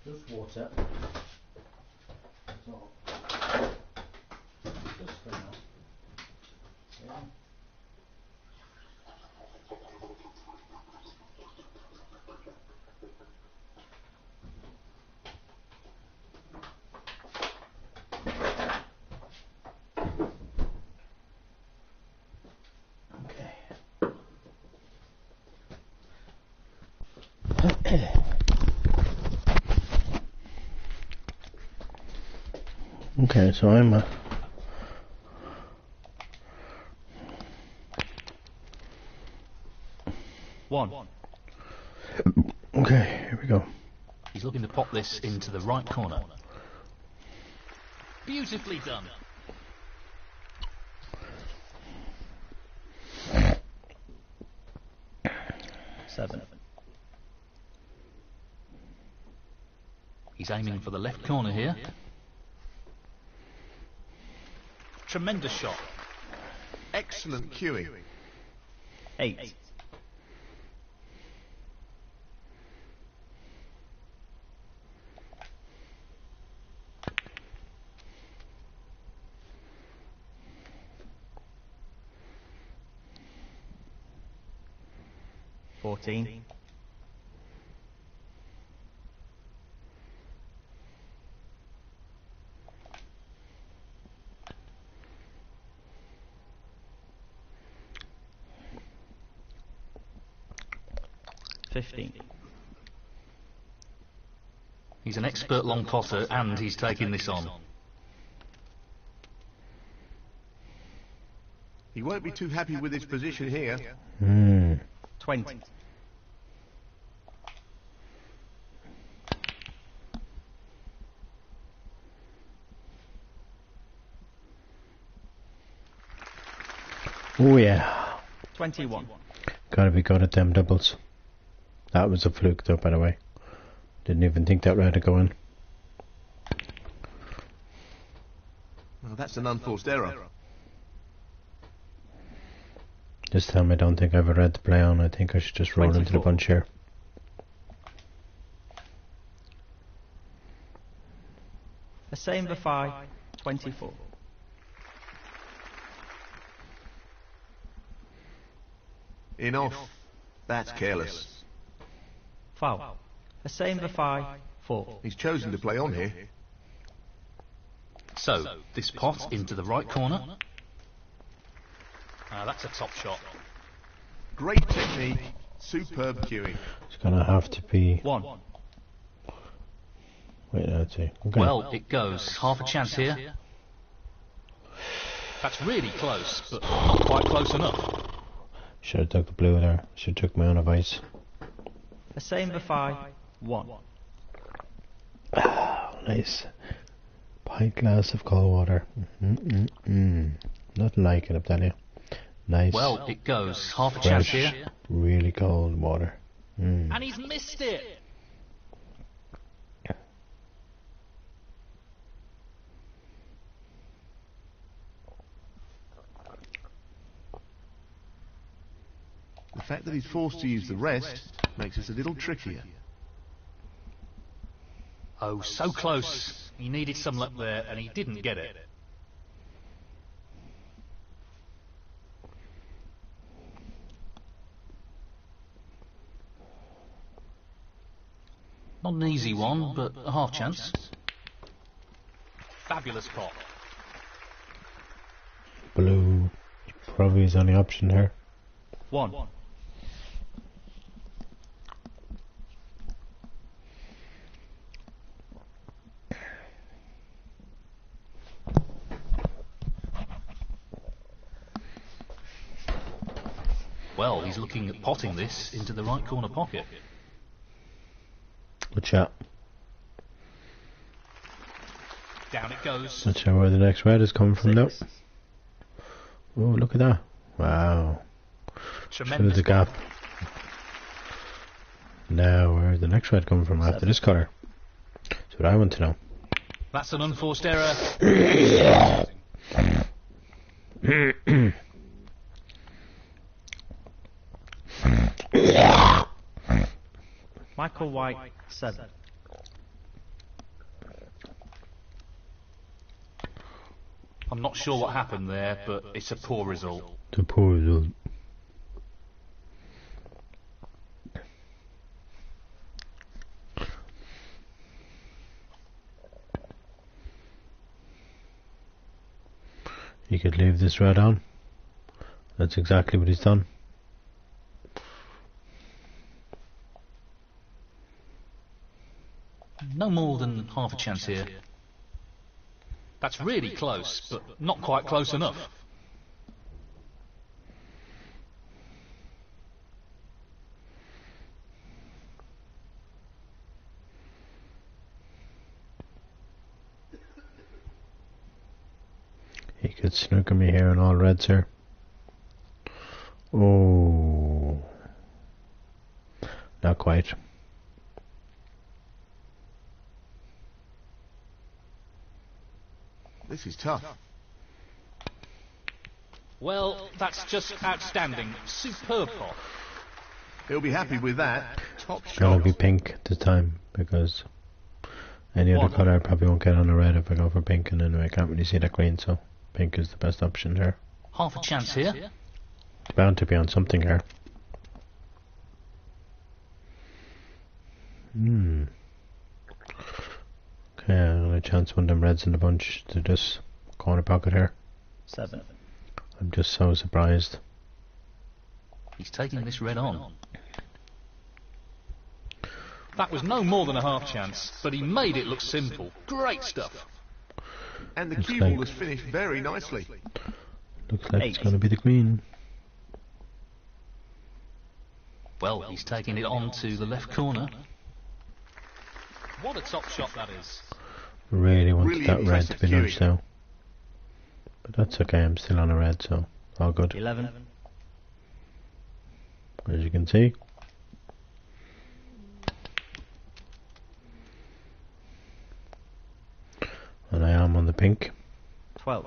Just water. So, just for now. Yeah. Okay, so I'm one. Okay, here we go. He's looking to pop this into the right corner. Beautifully done. Seven. He's aiming for the left corner here. Tremendous shot. Excellent cueing. 8. Fourteen. 15. He's an expert long potter and he's taking this on. He won't be too happy with his position here. 20. Oh yeah. 21. Gotta be good at them doubles. That was a fluke though, by the way. Didn't even think that had to go in. Well, that's an unforced error. This time I don't think I've read the play on. I think I should just roll 24. into the bunch here. The same for 5. 24. Enough. That's careless. Foul. The same for 5. 4. He's chosen to play on here. So, this pot into the right corner. That's a top shot. Great technique. Superb cueing. It's gonna have to be... 1. Wait, let's see. Okay. Well, it goes. Half a chance here. That's really close, but not quite close enough. Should have took the blue there. Should have took my own advice. The same for 5. 1. Ah, nice. Pint glass of cold water. Nothing like it, I'm telling you. Nice. Well, it goes. Half a chance here. Really cold water. And he's missed it. The fact that he's forced to use the rest makes it a little trickier. Oh, so close. He needed some luck there, and he didn't get it. Not an easy one, but a half chance. Fabulous pot. Blue. Probably his only option here. 1. Well, he's looking at potting this into the right corner pocket. Good shot. Down it goes. Not sure where the next red is coming from though. Oh, look at that. Wow. Tremendous the gap. Now, where's the next red coming from after this colour? That's what I want to know. That's an unforced error. Michael White, 7. I'm not sure what happened there, but it's a poor result. The poor result. You could leave this red on. That's exactly what he's done. No more than half a chance here. That's really close, but not quite close enough. He could snooker me here and all reds here. Oh, not quite. This is tough. Well, that's just outstanding. Superb pot. He'll be happy with that. Top Gonna shot. be pink this time because any other colour I probably won't get on a red if I go for pink, and then I can't really see that green, so pink is the best option here. Half a chance here. Bound to be on something here. Okay, I'm gonna chance one of them reds in the bunch to this corner pocket here. 7. I'm just so surprised. He's taking this red on. That was no more than a half chance, but he made it look simple. Great stuff. And the Looks cue ball like- has finished very nicely. Looks like it's 8. gonna be the queen. Well, he's taking it on to the left corner. What a top shot that is. Really wanted Really that red impressive to be nudged cueing. now. But that's okay, I'm still on a red, so all good. 11. As you can see. And I am on the pink. 12.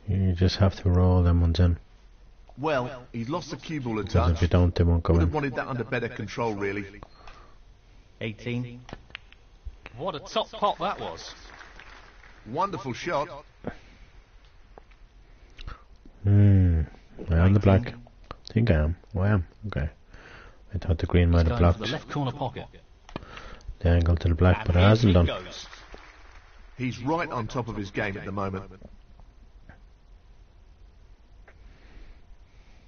You just have to roll them ones in. Well, he's lost the cue ball a Because if touch. you don't, they won't go Would have in. wanted that under better control, really. 18. What a top pot that was. Wonderful shot. I am the 19. black. I think I am. Oh, I am. Okay. I thought the green might have Going for the blocked left corner pocket. the angle to the black, but it And hasn't here done. he goes. He's right on top of his game at the moment.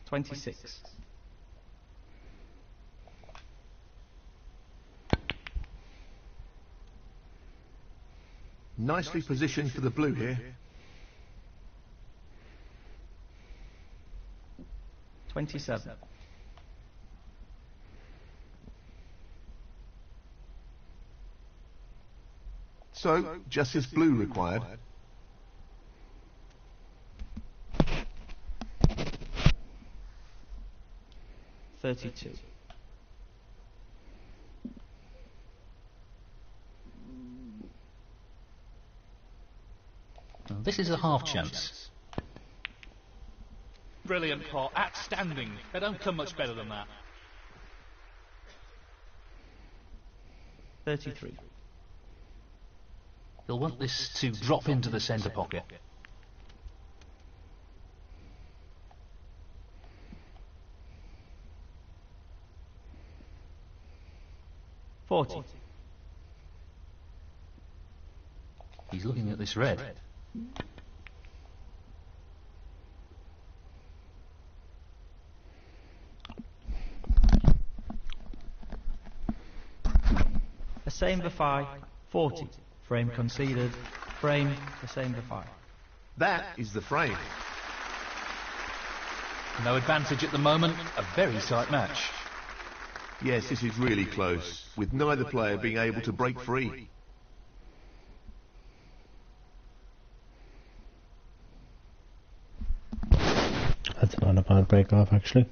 26. Nicely positioned for the blue here. 27. So, just his blue required. 32. Now, this is a half chance. Brilliant pot. Outstanding. They don't come much better than that. 33. He'll want this to drop into the centre pocket. 40. He's looking at this red. A same before 40. Frame conceded. Frame the same before. That is the frame. No advantage at the moment. A very tight match. Yes, this is really close, with neither player being able to break free. That's not a bad break off, actually.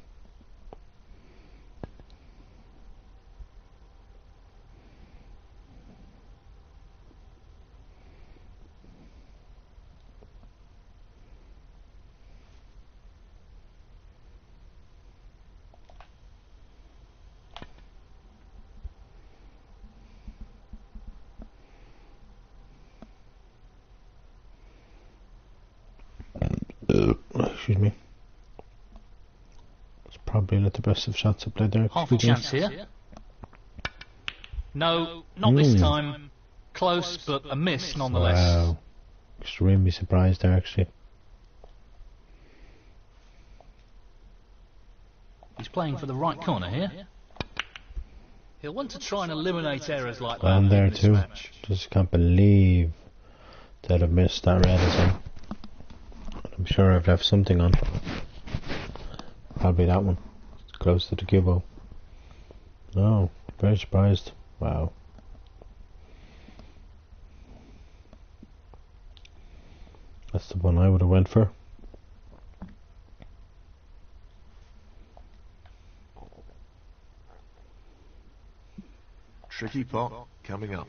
excuse me. It's probably not the best of shots I played there. Half a chance here. No, not this time. Close, but a miss nonetheless. Wow. Extremely surprised there, actually. He's playing for the right corner here. He'll want to try and eliminate errors like that And there in this too. match. Just can't believe that I've missed that red as well. I'm sure I've left something on. Probably that one. It's close to the cubo. No, very surprised. Wow. That's the one I would have went for. Tricky pot coming up.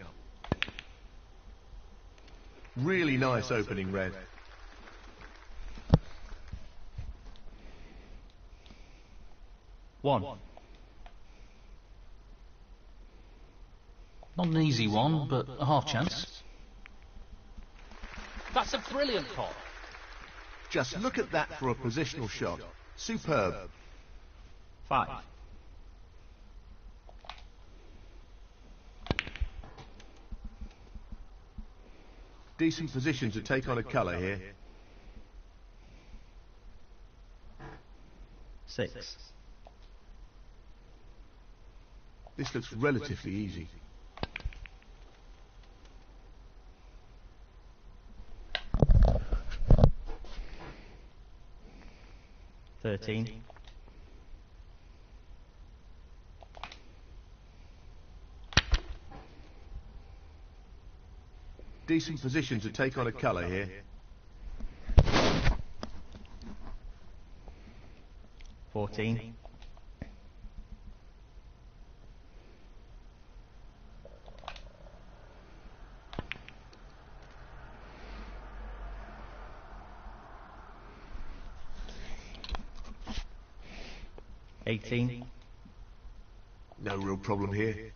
Really nice opening red. One. Not an easy one, but a half chance. That's a brilliant pot. Just look at that for a positional shot. Superb. 5. Decent position to take on a colour here. 6. This looks relatively easy. 13. 'Decent position to take on a colour here. 14. 18. No real problem here.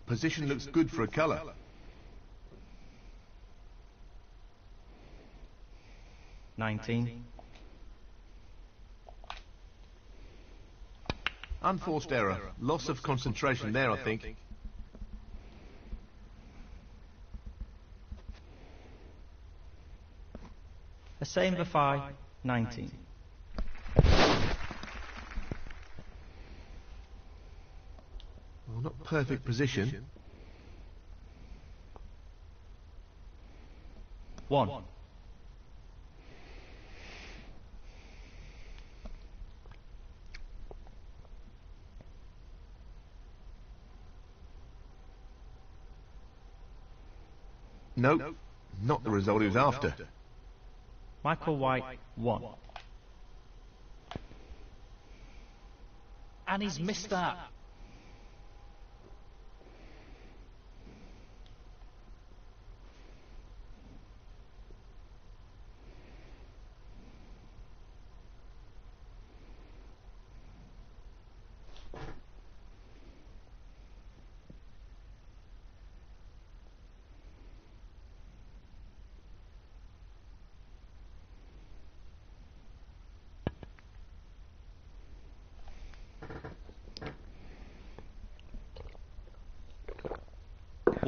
Position looks good for a colour. 19. Unforced error. Loss of concentration there, I think. A same for 5. 19. Well, not perfect position. 1. Nope, not the result he was after. Michael White 1. And he's missed that.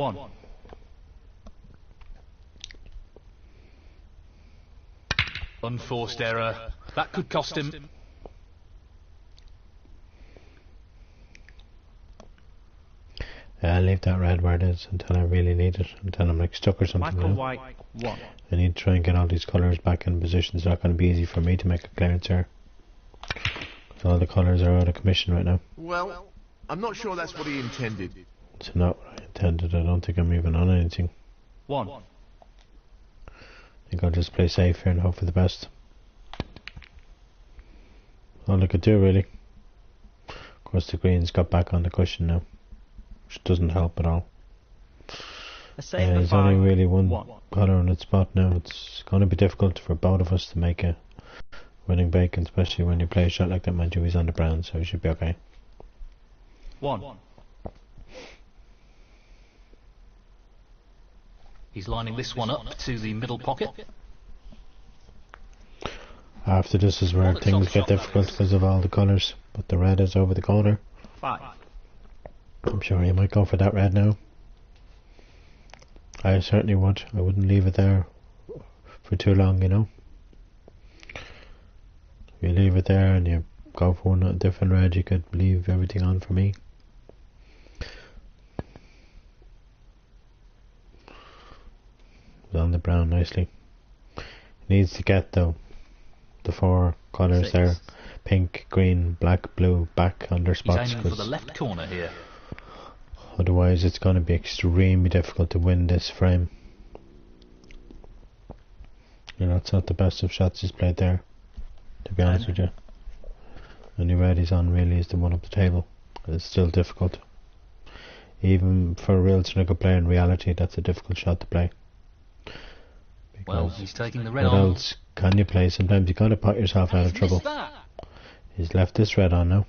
One. Unforced error. That could cost him. I'll leave that red where it is until I really need it, until I'm like stuck or something. Michael White 1. I need to try and get all these colours back in position. It's not going to be easy for me to make a clearance here. All the colours are out of commission right now. Well, I'm not sure that's what he intended. It's not what I intended. I don't think I'm even on anything. 1. I think I'll just play safe here and hope for the best. All I could do really. Of course the green's got back on the cushion now, which doesn't help at all. There's only really one colour on its spot now. It's going to be difficult for both of us to make a winning break, especially when you play a shot like that. Mind you, he's on the brown, so he should be okay. 1. He's lining this one up to the middle pocket. After this is where things get difficult because of all the colours, but the red is over the corner. 5. I'm sure he might go for that red now. I certainly would. I wouldn't leave it there for too long, you know. If you leave it there and you go for a different red, you could leave everything on for me. On the brown nicely. Needs to get though the 4 colours 6. there: pink, green, black, blue back on their spots. He's aiming for the left corner here. Otherwise it's going to be extremely difficult to win this frame. You know, it's not the best of shots he's played there, to be honest with you. Only red he's on really is the one up the table. It's still difficult. Even for a real snooker player in reality, that's a difficult shot to play. Well, he's taking the red what on. else can you play? Sometimes you gotta put yourself out of trouble. That. He's left this red on now.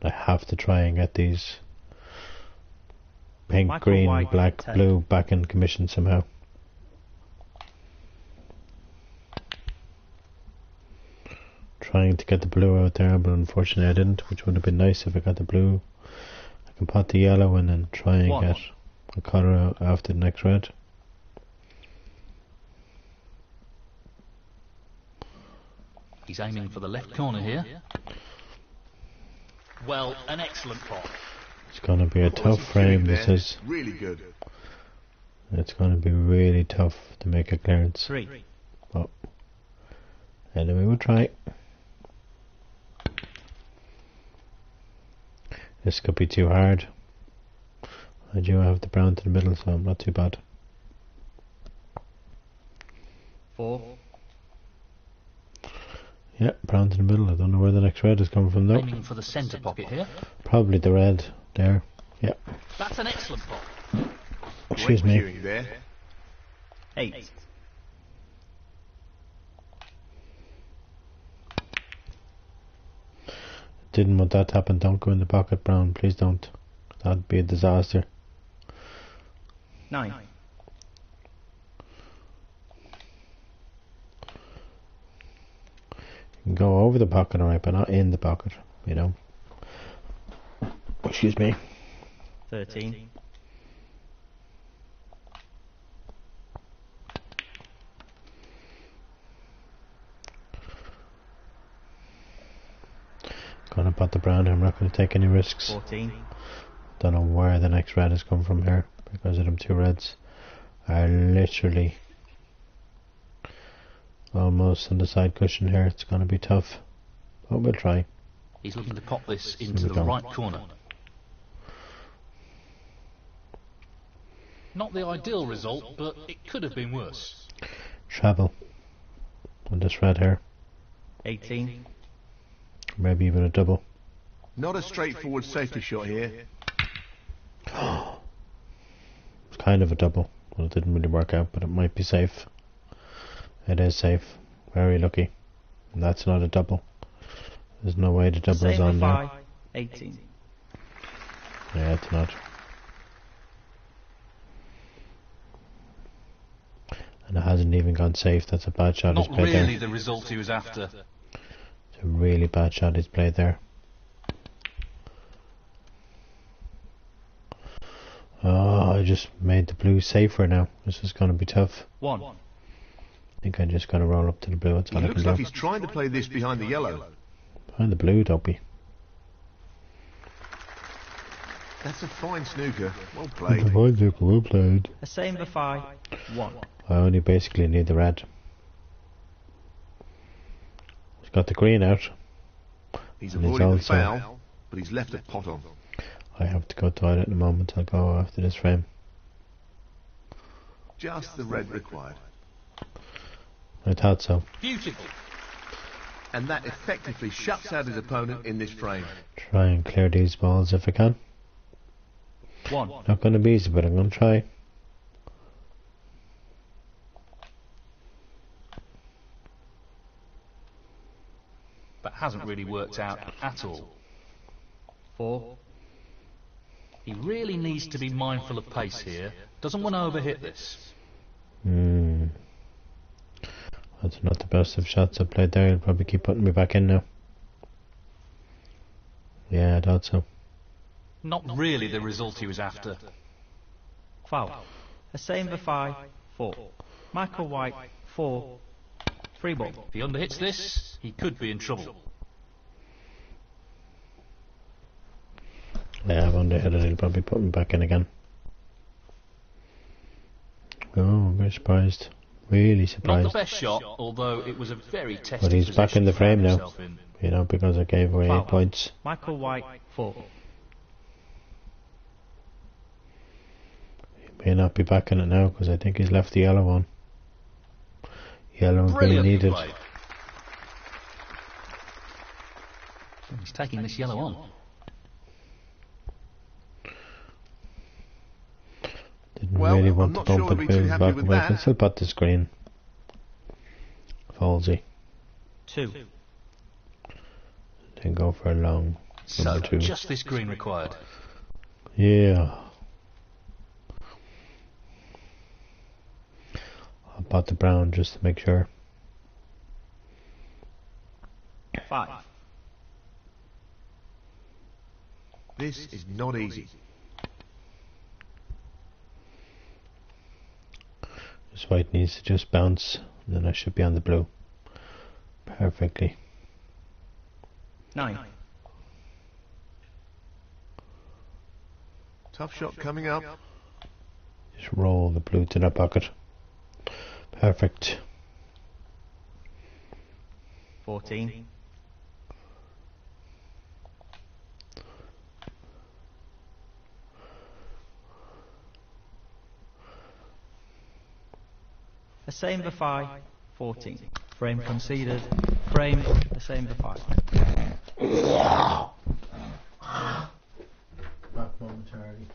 I have to try and get these pink, Michael green, White, black, 10. blue back in commission somehow. Trying to get the blue out there, but unfortunately I didn't, which would have been nice if I got the blue. I can put the yellow in and try and 1. get a colour out after the next red. He's aiming for the left corner here. Well, an excellent pot. It's going to be a tough frame, this is. Really good. It's going to be really tough to make a clearance. 3. Oh. Anyway, we'll try. This could be too hard. I do have the brown to the middle, so I'm not too bad. 4. Yeah, brown to the middle. I don't know where the next red is coming from though. Aiming for the centre pocket here. Probably the red there. Yeah. That's an excellent pot. Excuse Great me. pursuing there. 8. Didn't want that to happen. Don't go in the pocket, brown. Please don't. That'd be a disaster. 9. You can go over the pocket, alright, but not in the pocket, you know. Excuse me. 13. Gonna put the brown. I'm not gonna take any risks. 14. Don't know where the next red has come from here because of them 2 reds are literally almost on the side cushion here. It's gonna be tough, but we'll try. He's looking to pop this into the go. right corner. Not the ideal result, but it could have been worse. Travel on this red here, 18. maybe even a double. Not a straightforward safety shot here. It's kind of a double. Well, it didn't really work out, but it might be safe. It is safe. Very lucky. And that's not a double. There's no way the double is Same on for there. 5. 18. Yeah, it's not. And it hasn't even gone safe. That's a bad shot he's Not played really there. the result he was after. It's a really bad shot he's played there. Oh, I just made the blue safer now. This is going to be tough. 1. I think I'm just going to roll up to the blue. That's He all I looks can like do. he's trying to play this behind the yellow. Behind the blue, Dopey. That's a fine snooker. Well played. Well played. A same for 5. 1. I only basically need the red. He's got the green out. He's And he's avoided the also- foul, but he's left a pot on. I have to go to toilet in a moment. I'll go after this frame. Just the red required. I thought so. Beautiful. And that effectively shuts out his opponent in this frame. Try and clear these balls if I can. 1. Not going to be easy, but I'm going to try. That hasn't really worked out at all. 4. He really needs to be mindful of pace here. Doesn't want to overhit this. That's not the best of shots I've played there. He'll probably keep putting me back in now. Yeah, I thought so. Not really the result he was after. Foul. Hussein Bafai, 4. Michael White, 4. Free ball. If he underhits this, he could be in trouble. Yeah, I've underhit it. He'll probably put me back in again. Oh, I'm very surprised. Really surprised. Not the best shot, although it was a very tested But he's back in the frame now. in. You know, because I gave away 8 points. Michael White, 4. He may not be back in it now because I think he's left the yellow one. Yellow and green needed. Played. He's taking this yellow on. Didn't Well, really I'm want to not bump sure it, we'd be but too he's happy back with away. I that. can still putt the screen. Fallsy. 2. Then go for a long So, number 2. just this green required. Yeah. I'll pot the brown just to make sure. 5. This is not easy. This white needs to just bounce, and then I should be on the blue. Perfectly. 9. Tough shot coming up. Just roll the blue to that pocket. Perfect. 14. Hussein Bafai, 14. Frame conceded. Frame, Hussein Bafai. Back momentarily.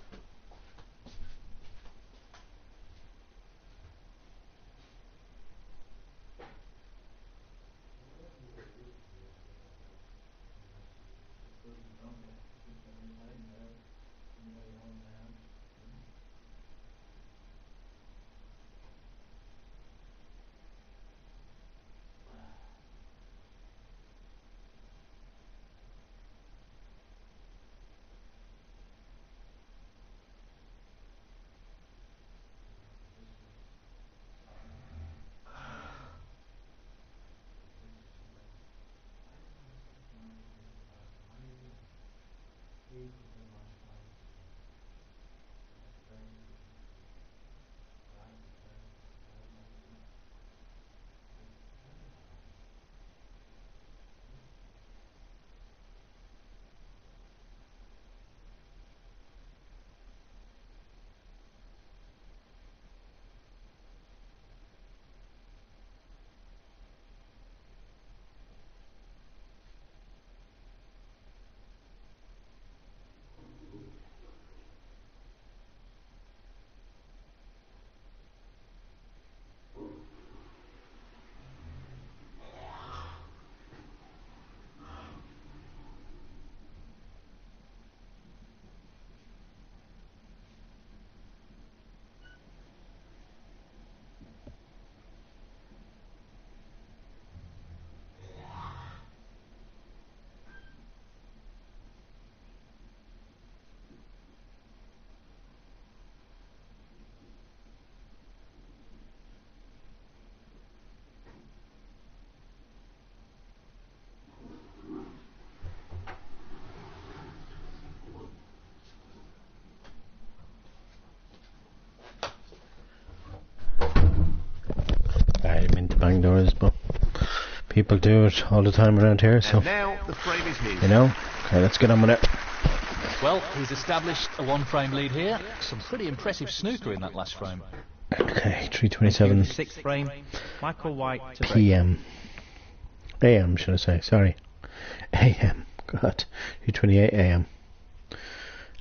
I didn't mean to bang doors, but people do it all the time around here, so And now the frame is his. you know. Okay, let's get on with it. Well, he's established a one-frame lead here. Some pretty impressive snooker in that last frame. Okay, 3:27 6th frame. Michael White to break. p.m. a.m. should I say? Sorry, a.m. God, 3:28 a.m.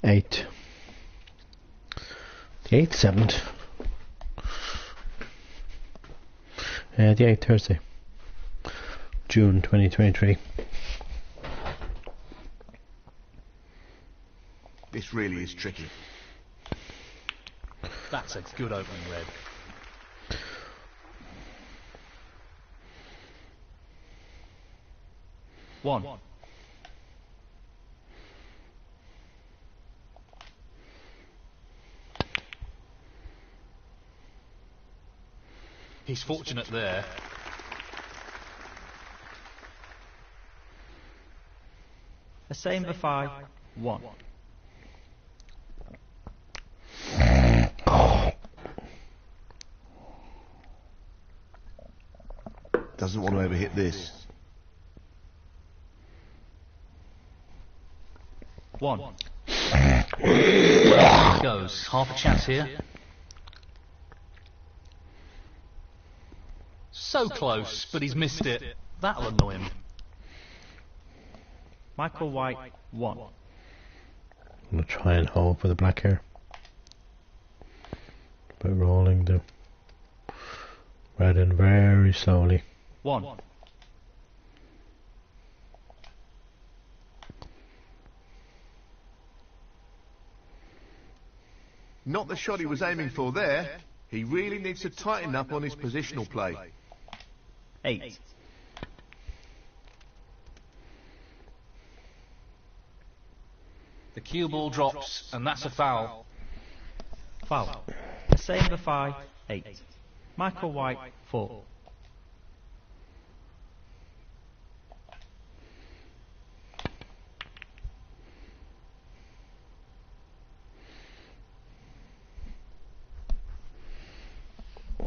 8. The 8th, 7th. The 8th Thursday, June 2023. This This really is tricky. That's a good opening red. One. He's fortunate there. A same for 5. 1. Doesn't want to overhit this. 1. Goes. Half a chance here. So close, but he's missed it. That'll annoy him. Michael White, 1. I'm going to try and hold for the black here. By rolling the red in very slowly. 1. Not the shot he was aiming for there. He really needs to tighten up on his positional play. 8. The cue ball drops, and that's a foul. Foul. A same for 5. 8. Michael White, 4.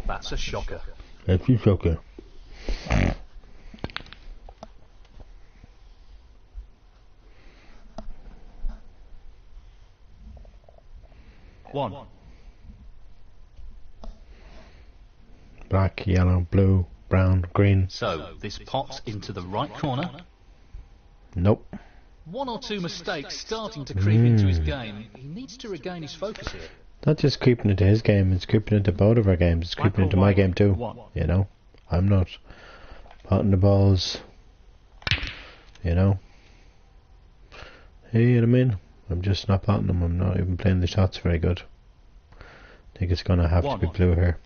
That's a shocker. That's a shocker. One. Black, yellow, blue, brown, green. So, this pot's into the right corner. Nope. One or two mistakes starting to creep into his game. He needs to regain his focus here. Not just creeping into his game, it's creeping into both of our games. It's creeping into my game too. You know? I'm not potting the balls. You know? You know what I mean? I'm just not potting them. I'm not even playing the shots very good. I think it's going to have to be blue here.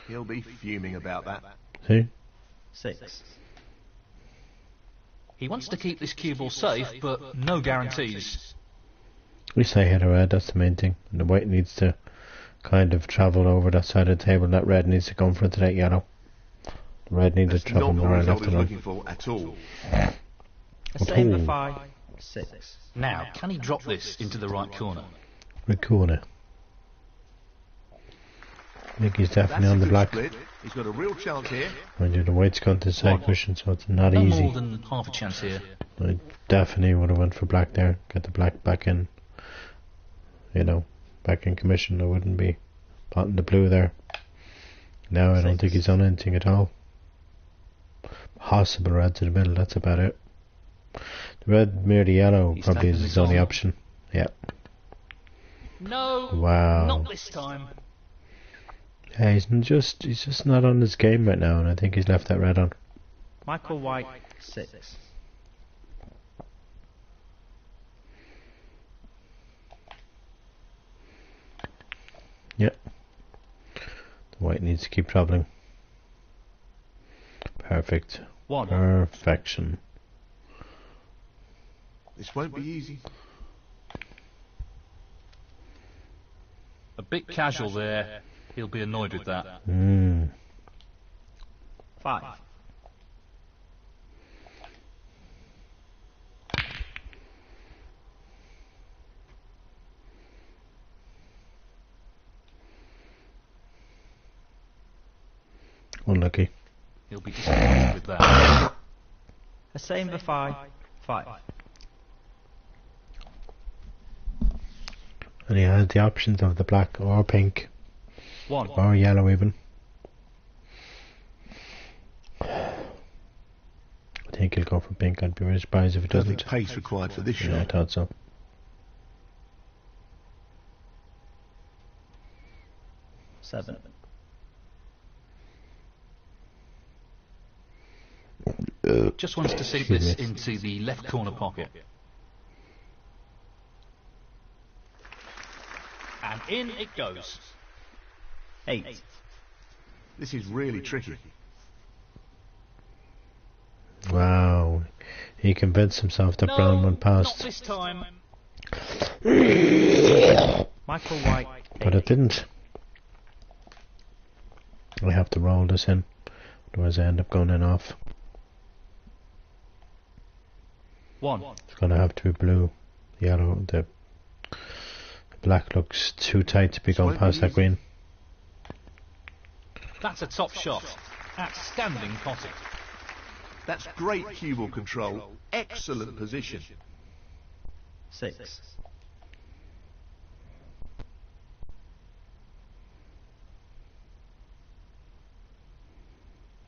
He'll be fuming about that. See? 6. He wants to keep this cue ball safe, but no guarantees. We say hit a red, that's the main thing. And the white needs to kind of travel over that side of the table, and that red needs to come in front of that yellow. The red needs to travel more left and looking for at all. A same for 5. 6. Now, can he drop this into the right corner? Right corner. I think he's definitely on the black. Split. He's got a real chance here. Mind you, the white's gone to the side cushion, so it's not No easy. more than half a chance here. I definitely would have went for black there. Get the black back in. You know, back in commission. I wouldn't be potting the blue there. Now I don't think he's on anything at all. Possible red to the middle, that's about it. The red merely yellow probably is his only option. Yeah. No, wow. Not this time. Yeah, he's just not on his game right now, and I think he's left that red on. Michael White, 6. Yep. The white needs to keep travelling. Perfect. 1. Perfection. This won't be easy. A bit casual there. He'll be annoyed with that. 5. Unlucky. He'll be disappointed with that. A same for 5. 5. And he has the options of the black or pink 1. or yellow even. I think he'll go for pink. I'd be very surprised if he doesn't. Perfect pace required for this Yeah, I shot. thought so. 7. Just wants to sink this into the left corner pocket. And in it goes. 8. This is really tricky. Wow. He convinced himself that Brown went past. Not this time. Michael White. 8. But it didn't. I have to roll this in. Otherwise I end up going in off. 1. It's gonna have to be blue. Yellow. The black looks too tight to be going past that green. That's a top shot. Outstanding potting. That's great cue ball control. Excellent position. 6.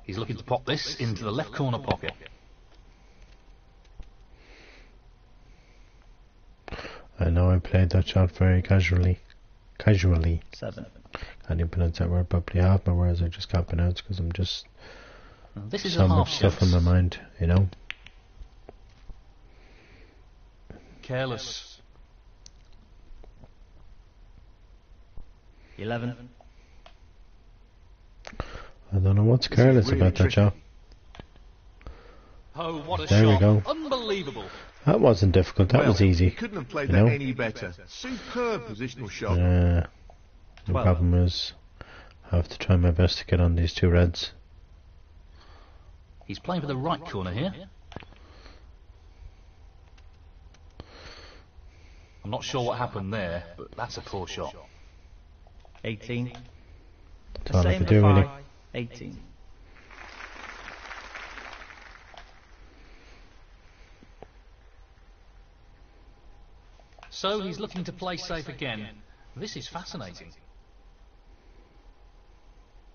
He's looking to pop this into the left corner pocket. I know I played that shot very casually. 7. Can't even pronounce that word properly. Half my words I just can't pronounce because I'm just This is so a half much stuff chance. in my mind, you know. Careless. 11. I don't know what's This is careless really about that tricky. shot. Oh, what a There we shot. go. Unbelievable. That wasn't difficult, that was easy. Couldn't have played You that know? any better. Superb positional shot. The 12. problem is I have to try my best to get on these two reds. He's playing for the right corner here. I'm not sure what happened there, but that's a poor shot. 18. That's all I Same could do, really. 18. So he's looking to play safe again. This is fascinating.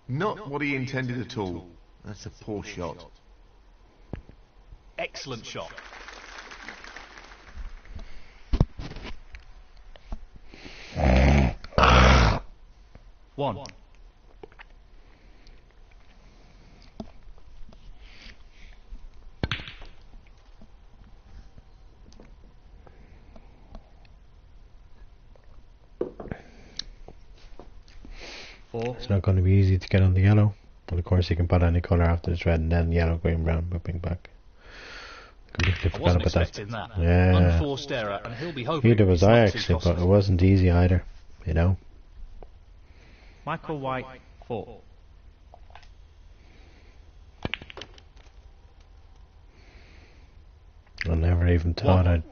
Not what he intended at all. That's a poor shot. Excellent shot. One. Four. It's not going to be easy to get on the yellow, but of course you can put any colour after it's red and then yellow, green, brown, whipping back. Completely I forgot wasn't about that. expecting that. Yeah. Unforced error, and he'll be hoping Neither was it's I not too actually, but costly. it wasn't easy either, you know. Michael White, 4. I never even thought I'd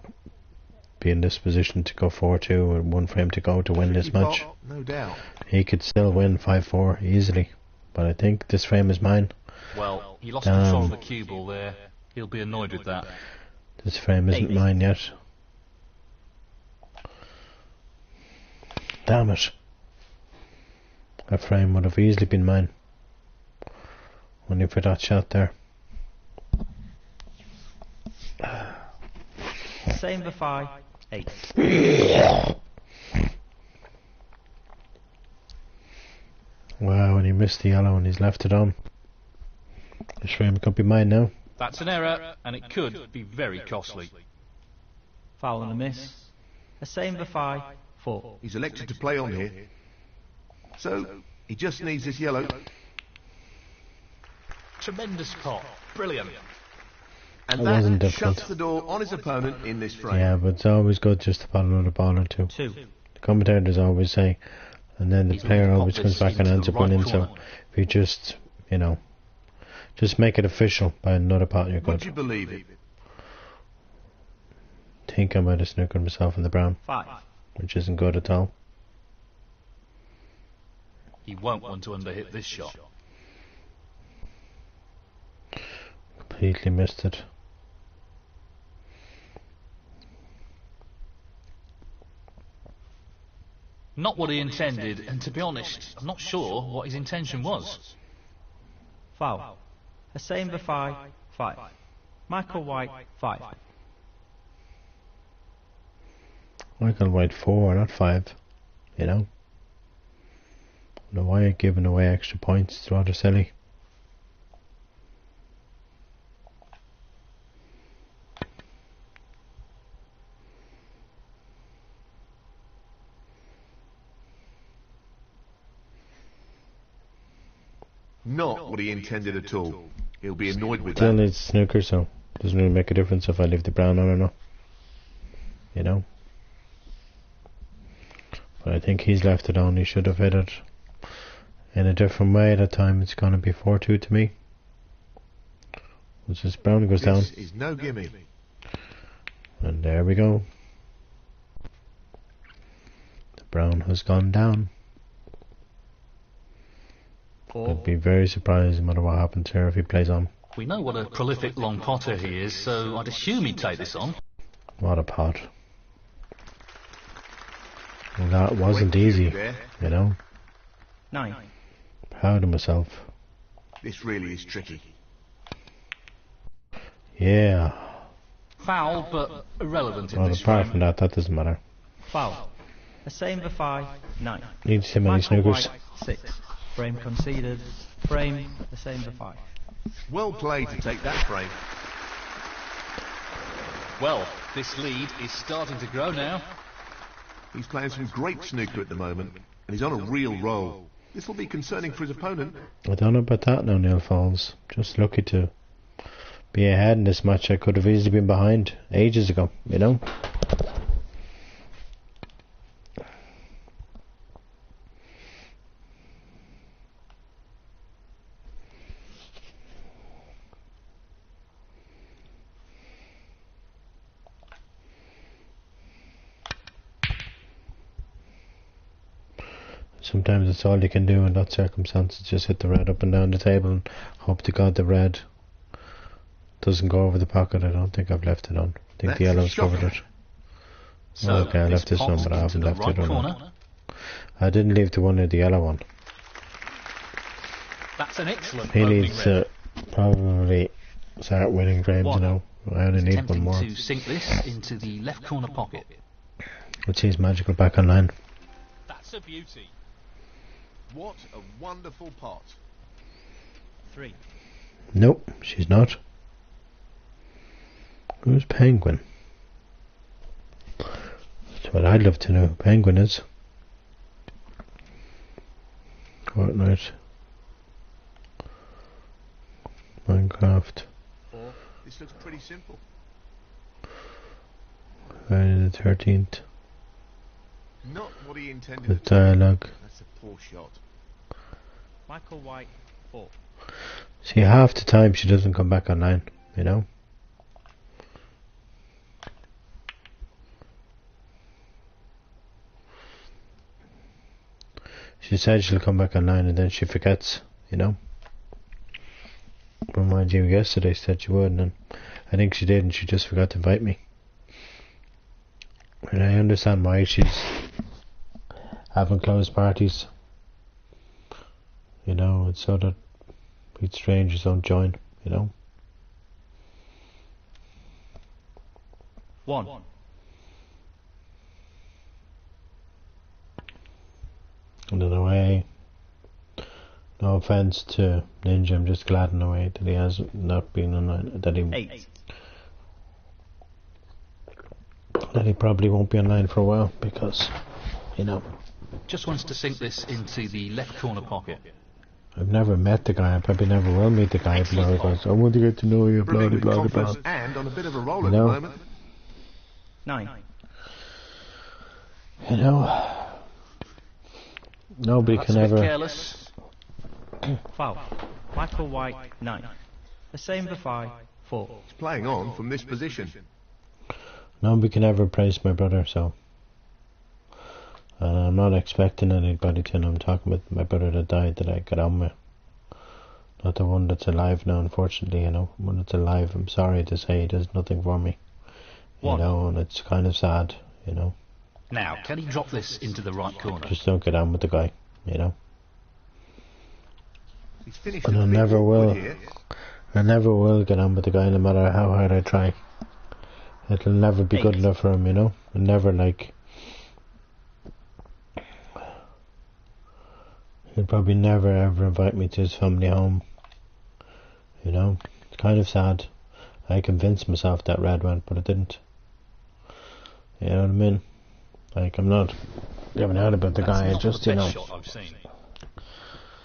be in this position to go 4-2 with one frame to go to win this Tricky match. pot, no doubt. He could still win 5-4 easily, but I think this frame is mine. Well, he lost control of the cue ball there. He'll be annoyed with that. This frame isn't mine yet. Damn it. That frame would have easily been mine. Only for that shot there. Same for 5, 8. Wow, and he missed the yellow and he's left it on. This frame could be mine now. That's an error, and it could be very costly. Foul and a miss. A same for 5, 4. He's elected to play on here. So, he just needs this yellow. Tremendous pot. Brilliant. And That wasn't that difficult. shuts the door on his opponent in this frame. Yeah, but it's always good just to pot another ball or two. 2. The commentators always say, and then the He's player looking to always pop comes this back and into ends the up winning. right So corner. if you just, you know, just make it official by another pot, you're Would you good. believe it? Think I might have snookered myself in the brown, 5. which isn't good at all. He won't want to underhit this shot. Completely missed it. Not what he intended, and to be honest, I'm not sure what his intention was. Foul. A same for 5, 5. Michael White, 5. Michael White 4, not 5. You know? I don't know why you're giving away extra points. It's rather silly. Not what he intended at all. He'll be annoyed with Still that. needs snooker, so doesn't really make a difference if I leave the brown on or not. You know? But I think he's left it on. He should have hit it in a different way. That time it's going to be 4-2 to me. Once this brown goes down. This is no gimme. And there we go. The brown has gone down. I'd be very surprised no matter what happens here if he plays on. We know what a prolific long potter he is, so I'd assume he'd take this on. What a pot. Well, that wasn't easy, you know. 9. Proud of myself. This really is tricky. Yeah. Foul, but irrelevant in Well, this apart frame. from that, that doesn't matter. Foul. A same for 5. 9. Needs too many Michael snookers. White, 6. Frame conceded. Frame the same for 5. Well played to take that frame. Well, this lead is starting to grow now. He's playing some great snooker at the moment, and he's on a real roll. This will be concerning for his opponent. I don't know about that now, Neil Falls. Just lucky to be ahead in this match. I could have easily been behind ages ago, you know. Sometimes it's all you can do in that circumstance, just hit the red up and down the table and hope to God the red doesn't go over the pocket. I don't think I've left it on. I think the yellow's covered it. So Okay, I left this one, but I haven't left it on. I didn't leave the one near the yellow one. That's an excellent He opening needs red. to probably start winning frames, you know. I only need one Attempting more. to sink this into the left corner pocket. Let's see his magical back online. That's a beauty. What a wonderful pot. 3. Nope, she's not. Who's Penguin? That's what I'd love to know who Penguin is. Fortnite. Minecraft. 4. This looks pretty simple. Friday the 13th. Not what he intended The at all. dialogue. That's a poor shot. Michael White, 4. See, half the time she doesn't come back online, you know? She said she'll come back online and then she forgets, you know? Remind you, yesterday said she would, and then I think she did, and she just forgot to invite me. And I understand why she's having closed parties. You know, it's so that strangers don't join, you know? 1. And in a way, no offense to Ninja, I'm just glad in a way that he has not been online, that 8. he probably won't be online for a while, because, you know, Just wants to sink this into the left corner pocket. I've never met the guy, I probably never will meet the guy, but he goes, I want to get to know you, blah, Brimming blah, with blah, blah. confidence and on a bit of a roll You at the know? moment. 9. You know, nobody That's can a bit ever, careless. Foul. Michael White, 9. The same for 5. 4. He's playing on from this position. nobody can ever praise my brother, so. I'm not expecting anybody to, and I'm talking with my brother that died that I got on with. Not the one that's alive now, unfortunately, you know. One that's alive, I'm sorry to say, he does nothing for me. You 1. know, and it's kind of sad, you know. Now, can he drop this into the right corner? Just don't get on with the guy, you know. He's finished And with I a big never awkward will. here. I never will get on with the guy, no matter how hard I try. It'll never be good 8. enough for him, you know. And never, like... He'll probably never ever invite me to his family home. You know, it's kind of sad. I convinced myself that red went, but it didn't. You know what I mean? Like, I'm not giving out about the guy, That's just, not you the know. best shot I've seen.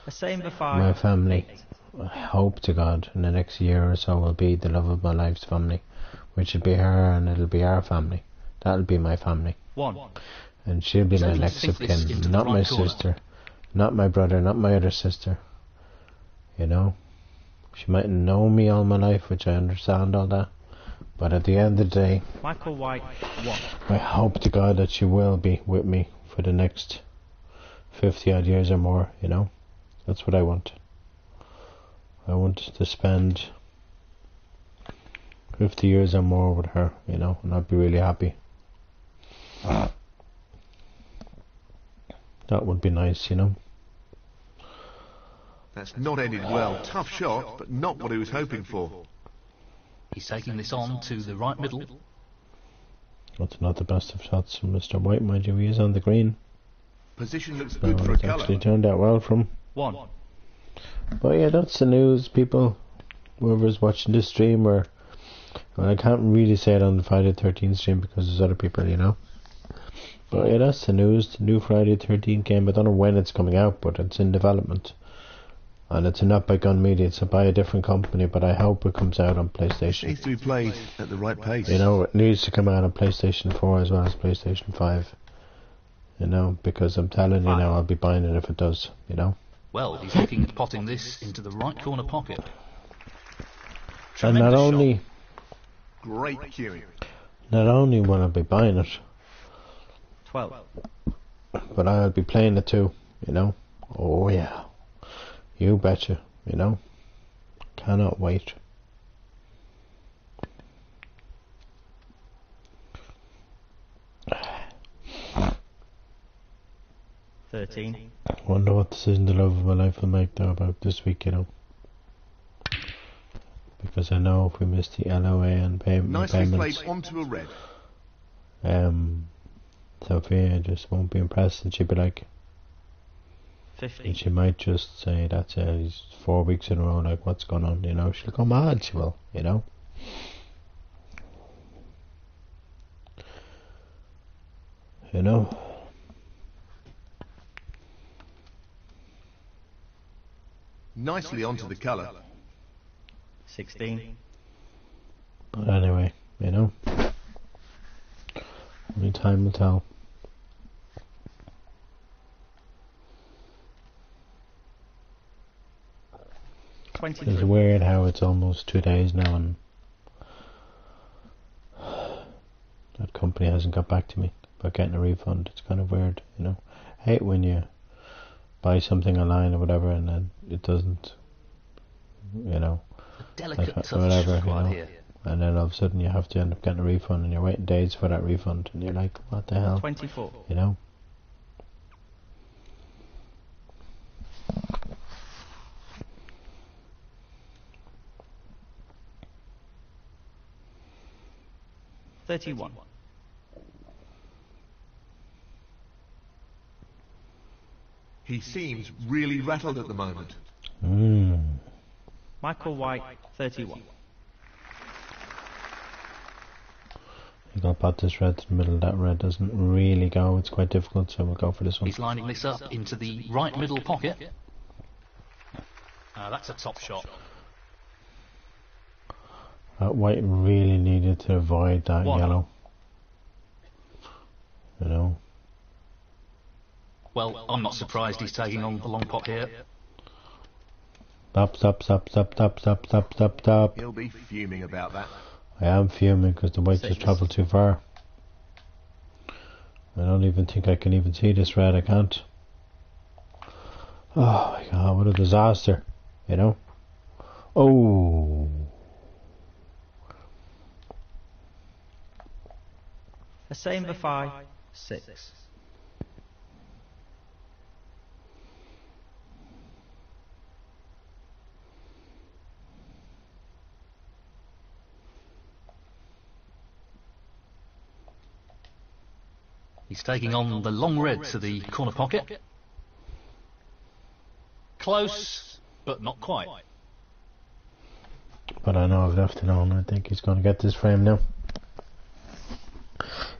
The same for 5. My family, I hope to God, in the next year or so will be the love of my life's family, which will be her and it'll be our family. That'll be my family. 1. And she'll be my next of kin, not my sister, not my brother, not my other sister. You know? She mightn't know me all my life, which I understand all that. But at the end of the day, Michael White, 1. I hope to God that she will be with me for the next 50 odd years or more, you know? That's what I want. I want to spend 50 years or more with her, you know, and I'd be really happy. That would be nice, you know. That's not ended well. Tough shot, but not what he was hoping for. He's taking this on to the right middle. That's not the best of shots from Mr. White, mind you. He is on the green. Position looks So good for a it's colour. actually turned out well from. 1. But yeah, that's the news, people. Whoever's watching this stream, or well, I can't really say it on the Friday 13th stream because there's other people, you know. But yeah, that's the news. The new Friday 13th game. I don't know when it's coming out, but it's in development. And it's not by Gun Media, it's by a different company, but I hope it comes out on PlayStation. Needs to be played at the right pace. You know, it needs to come out on PlayStation 4 as well as PlayStation 5. You know, because I'm telling you now, I'll be buying it if it does, you know. Well, he's looking at potting this into the right corner pocket. And not Tremendous only, shot. Great cueing. not only will I be buying it, 12. but I'll be playing it too, you know. Oh yeah. You betcha, you know. Cannot wait. $13. Wonder what decision the love of my life will make though about this week, you know. Because I know if we miss the LOA and Nicely payments, played onto a red. Sophia just won't be impressed, and she'll be like, 50. and she might just say, that's it, he's 4 weeks in a row, like, what's going on, you know. She'll go mad, she will, you know. You know. Nicely onto the colour. 16. But anyway, you know. Only time will tell. 23. It's weird how it's almost 2 days now and that company hasn't got back to me about getting a refund. It's kind of weird, you know. I hate when you buy something online or whatever and then it doesn't, you know, Delicate touch whatever, you right know. here. And then all of a sudden you have to end up getting a refund and you're waiting days for that refund and you're like, what the hell, 24. you know. $31. He seems really rattled at the moment. Michael White, 31. You got to put this red to the middle. That red doesn't really go. It's quite difficult, so we'll go for this one. He's lining this up into the right middle pocket. That's a top shot. White really needed to avoid that 1. yellow. You know. Well, I'm not surprised he's taking on the long pot here. Stop, stop, stop, stop, stop, stop, stop, stop, stop. He'll be fuming about that. I am fuming because the white just travelled too far. I don't even think I can even see this red. I can't. Oh my god, what a disaster. You know? Oh. The same for 5. 6. He's taking on the long red to the corner pocket. Close, but not quite. But I know I've left it on. I think he's going to get this frame now.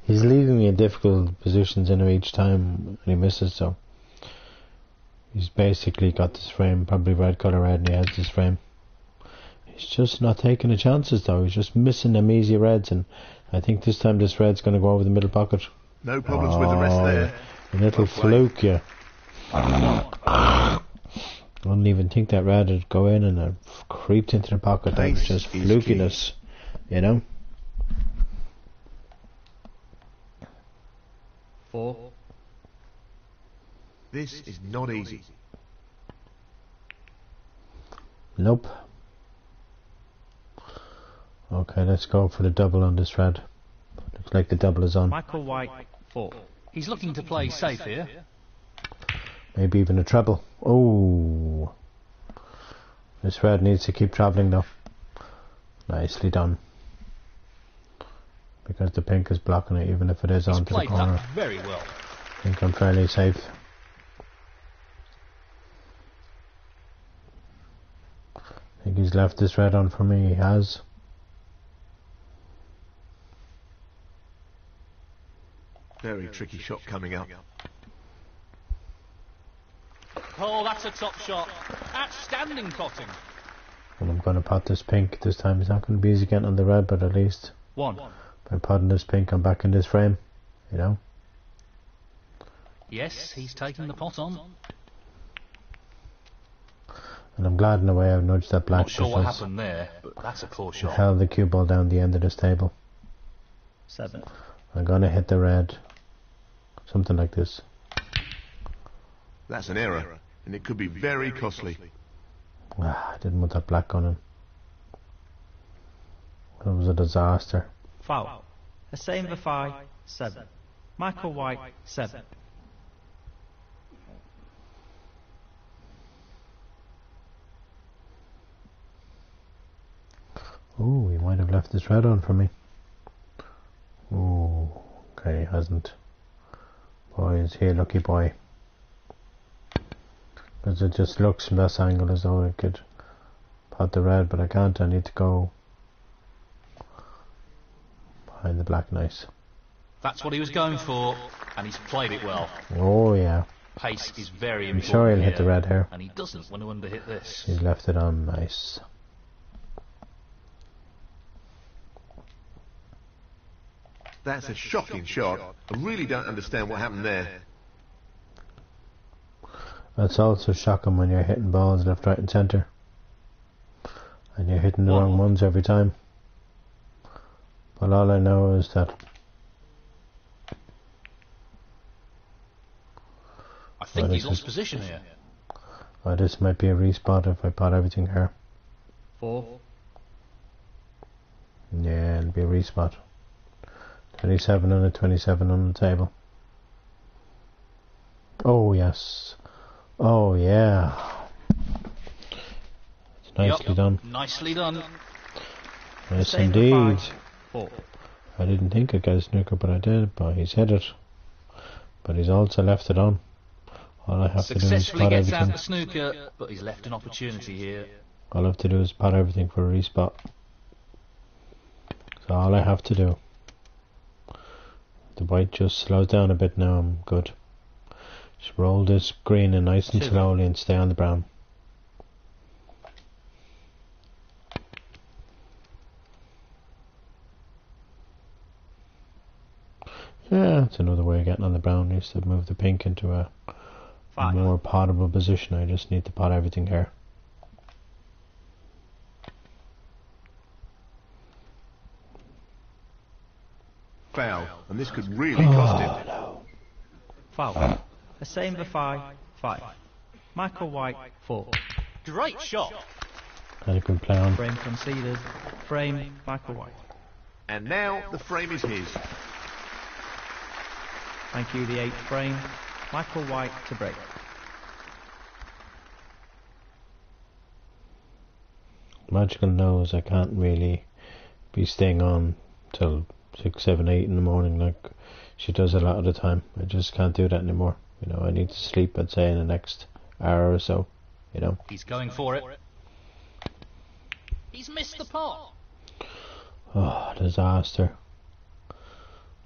He's leaving me in difficult positions each time and he misses, so He's basically got this frame, probably red colour red, and he has this frame. He's just not taking the chances though, he's just missing them easy reds, and I think this time this red's going to go over the middle pocket. No problems with the rest there. A little fluke, yeah. I wouldn't even think that red would go in and it creeped into the pocket. That was just flukiness, you know. 4. This is not easy. Nope. Okay, let's go for the double on this red. Looks like the double is on. Michael White, 4. He's looking to play safe here. Maybe even a treble. Oh, this red needs to keep travelling though. Nicely done. Because the pink is blocking it, even if it is onto the corner. That very well. I think I'm fairly safe. I think he's left this red on for me. He has. Very tricky shot coming up. Oh, that's a top shot. Outstanding potting. And I'm going to pot this pink this time. It's not going to be easy getting on the red, but at least 1. by potting this pink, I'm back in this frame. You know. Yes, he's taking the pot on. And I'm glad in a way I've nudged that black. Not sure what happened there, but that's a poor shot. Held the cue ball down the end of this table. 7. I'm going to hit the red. Something like this. That's an error, and it could be very costly. I didn't want that black on him. It was a disaster. Foul. Hussein Vafai, 7. Michael White, 7. Oh, he might have left this red on for me. Oh, okay, he hasn't. Boy, is he a lucky boy. Because it just looks from this angle as though I could pot the red, but I can't. I need to go behind the black. Nice. That's what he was going for, and he's played it well. Oh yeah. Pace is very I'm important. sure he'll here, hit the red here. and he doesn't want to underhit this. He's left it on. Nice. That's a shocking shot. I really don't understand what happened there. It's also shocking when you're hitting balls left, right and centre. And you're hitting the wrong ones every time. But all I know is that I think he's lost position here. This might be a respot if I pot everything here. 4. Yeah, it'll be a respot. 27 on the 27 on the table. Oh yes. Oh yeah. It's nicely done. Nicely done. Yes indeed. 4. I didn't think I'd get a snooker, but I did. But he's hit it. But he's also left it on. All I have to do is Successfully pot gets out everything. the snooker, but he's left an opportunity here. All I have to do is pot everything for a respot. So all I have to do. The white just slows down a bit now. I'm good. Just roll this green in nice and slowly and stay on the brown. Yeah, that's another way of getting on the brown. Is to move the pink into a more potable position. I just need to pot everything here. Foul, and this could really cost him. No. Foul. Hussein Vafai, 5. Michael White, 4. Great shot. And a good play on. Frame conceded. Frame, Michael White. And now the frame is his. Thank you, the 8th frame. Michael White to break. Magical knows I can't really be staying on till 6, 7, 8 in the morning like she does a lot of the time. I just can't do that anymore. You know, I need to sleep, I'd say, in the next hour or so. You know. He's going for it. He's missed the pot. Oh, disaster.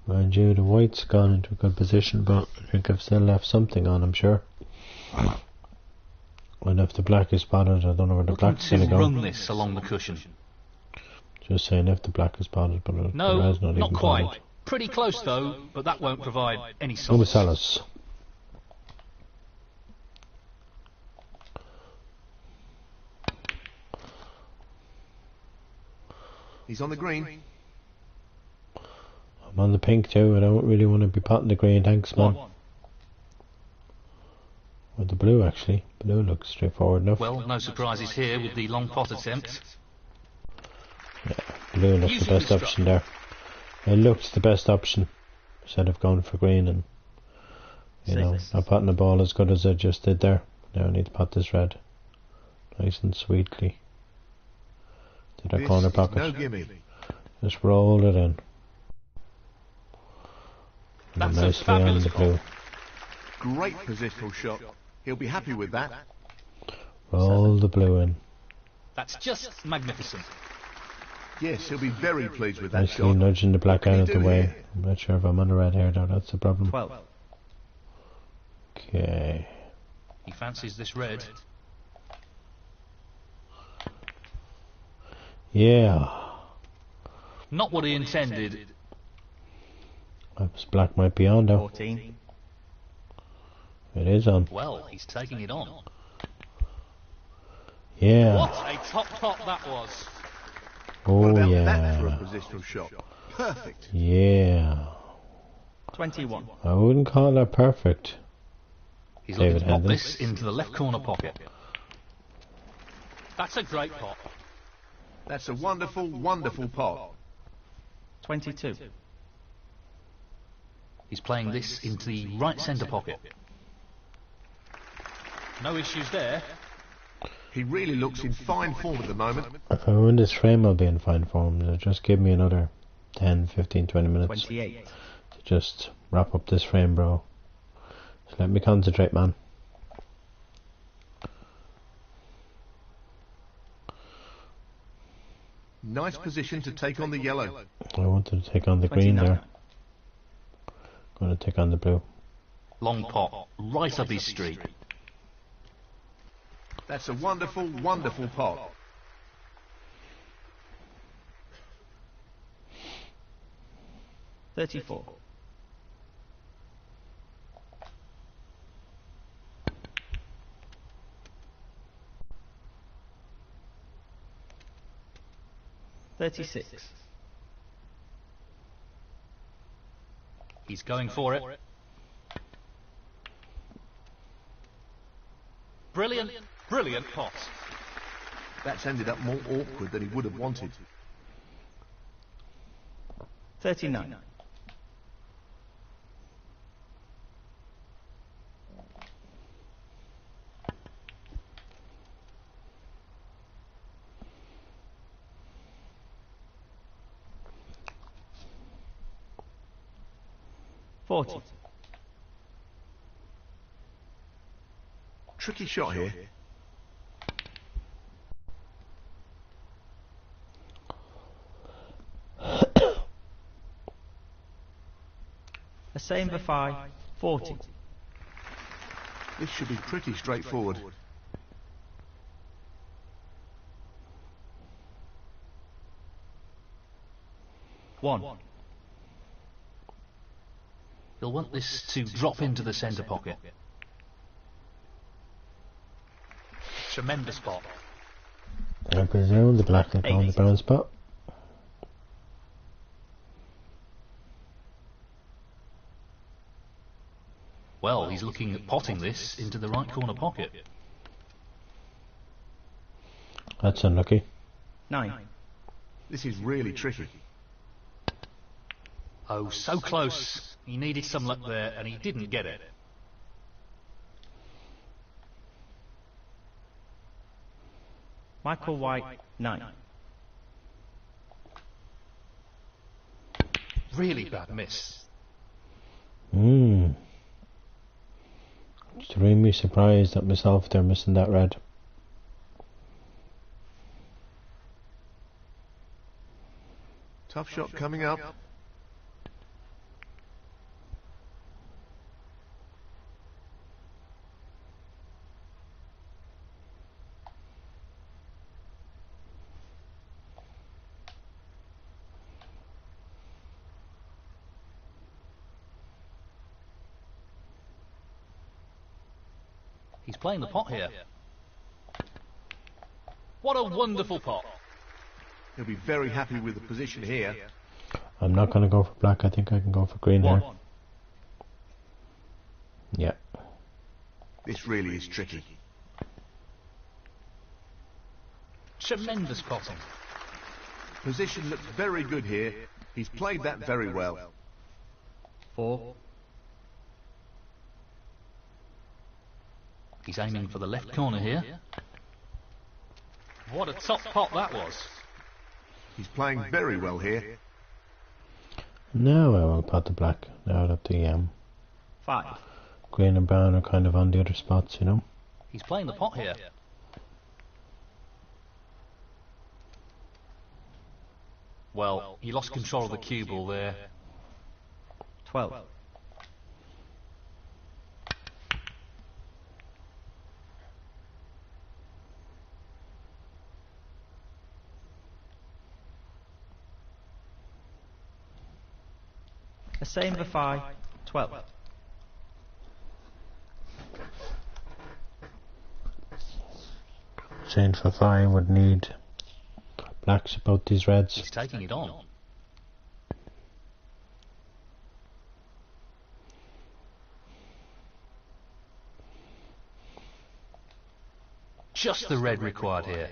Mind you, the white's gone into a good position, but I think I've still left something on, I'm sure. And if the black is spotted, I don't know where the Looking black's going to to go. run this along the cushion. Just saying if the black is spotted, but the No, red's not even quite. spotted. Pretty close though, but that won't provide any Number solace. Salas. He's on the green. I'm on the pink too. I don't really want to be potting the green. Thanks, man. Or the blue, actually. Blue looks straightforward enough. Well, no surprises here with the long pot attempt. Yeah, blue looks the best option there. It looks the best option instead of going for green and, you know, not potting the ball as good as I just did there. Now I need to pot this red nice and sweetly to that corner pocket. No gimme. Just roll it in. That's and nicely on the blue. Great positional shot. He'll be happy with that. Roll the blue in. That's just magnificent. Yes, he'll be very pleased with that Nicely shot. nudging the black out of the way. here? I'm not sure if I'm on the red here though, that's the problem. 12. Okay. He fancies this red. Yeah. Not what he intended. Perhaps black might be on though. 14. It is on. Well, he's taking it on. Yeah. What a top pot that was. What Oh about that for a yeah. positional shot? Perfect. Yeah. 21. I wouldn't call that perfect. He's David looking to pop Hendon. this into the left corner pocket. That's a great pot. That's a wonderful, wonderful pot. 22. He's playing this into the right centre pocket. No issues there. He really looks in fine form at the moment. If I win this frame, I'll be in fine form. So just give me another 10, 15, 20 minutes 28. to just wrap up this frame, bro. Just let me concentrate, man. Nice position to take on the yellow. I wanted to take on the green 29. there. Going to take on the blue. Long pot, right up his street. That's a wonderful, wonderful pot. $34. $36. He's going for it. Brilliant, brilliant pot. That's ended up more awkward than he would have wanted. 39. $40. Tricky shot here. A same for 5. 40. This should be pretty straightforward. One. He'll want this to drop into the centre pocket. Tremendous pot. I presume the black will go on the brown spot. Well, he's looking at potting this into the right corner pocket. That's unlucky. 9. This is really tricky. Oh, so close. He needed some luck there, and he didn't get it. Michael White. 9. Really bad miss. Extremely surprised at myself there missing that red. Tough shot coming up. He's playing the pot here. What a wonderful pot. He'll be very happy with the position here. I'm not going to go for black. I think I can go for green here. Yeah. This really is tricky. Tremendous potting. Position looks very good here. He's played that very well. 4. He's aiming for the left corner here. What a top pot that was. He's playing very well here. Now I will pot the black. Now that the 5. green and brown are kind of on the other spots, you know. He's playing the pot here. Well, he lost control of the cue ball there. 12. The same for 5. 12. Chain for 5 would need blacks about these reds. He's taking it on. Just the red required here.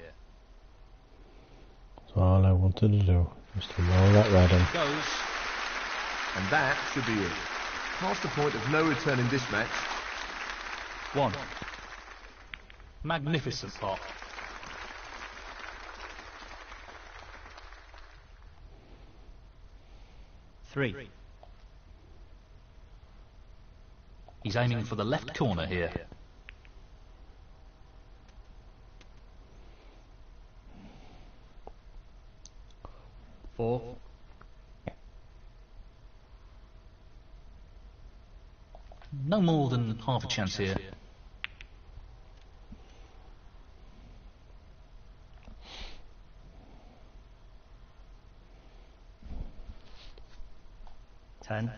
That's all I wanted to do, just to roll that red in. Goes. And that should be it. Past the point of no return in this match. 1. Magnificent pot. Three. He's aiming for the left corner here. Four. No more than half a chance here. Ten.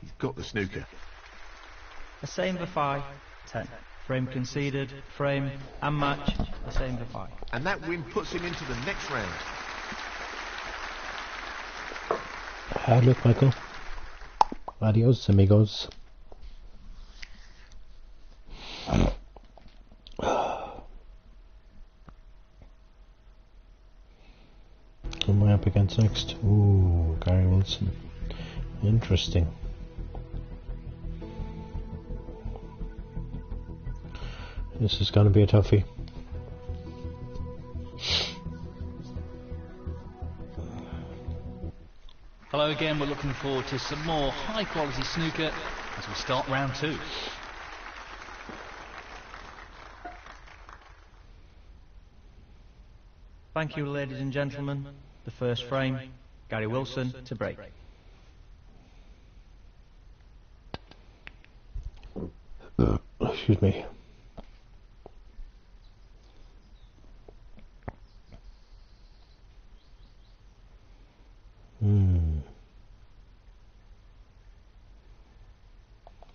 He's got the snooker. The same for 5. 10. Frame conceded, frame and match. The same for 5. And that win puts him into the next round. Hard luck, Michael. Adios, amigos. Who am I up against next? Ooh, Gary Wilson. Interesting. This is going to be a toughie. Hello again, we're looking forward to some more high quality snooker as we start round 2. Thank you, ladies and gentlemen. The first frame, Gary Wilson to break. Excuse me.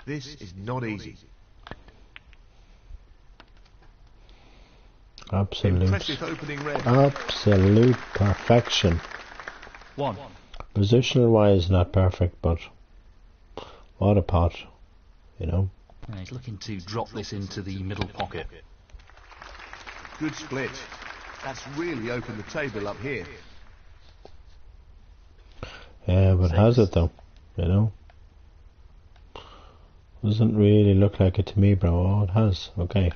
This is not easy. Impressive opening red. Absolute perfection. 1. Positional wise, not perfect, but what a pot, you know. And he's looking to drop this into the middle pocket. Good split. That's really opened the table up here. Yeah, but has it though, you know? Doesn't really look like it to me, bro. Oh, it has. Okay.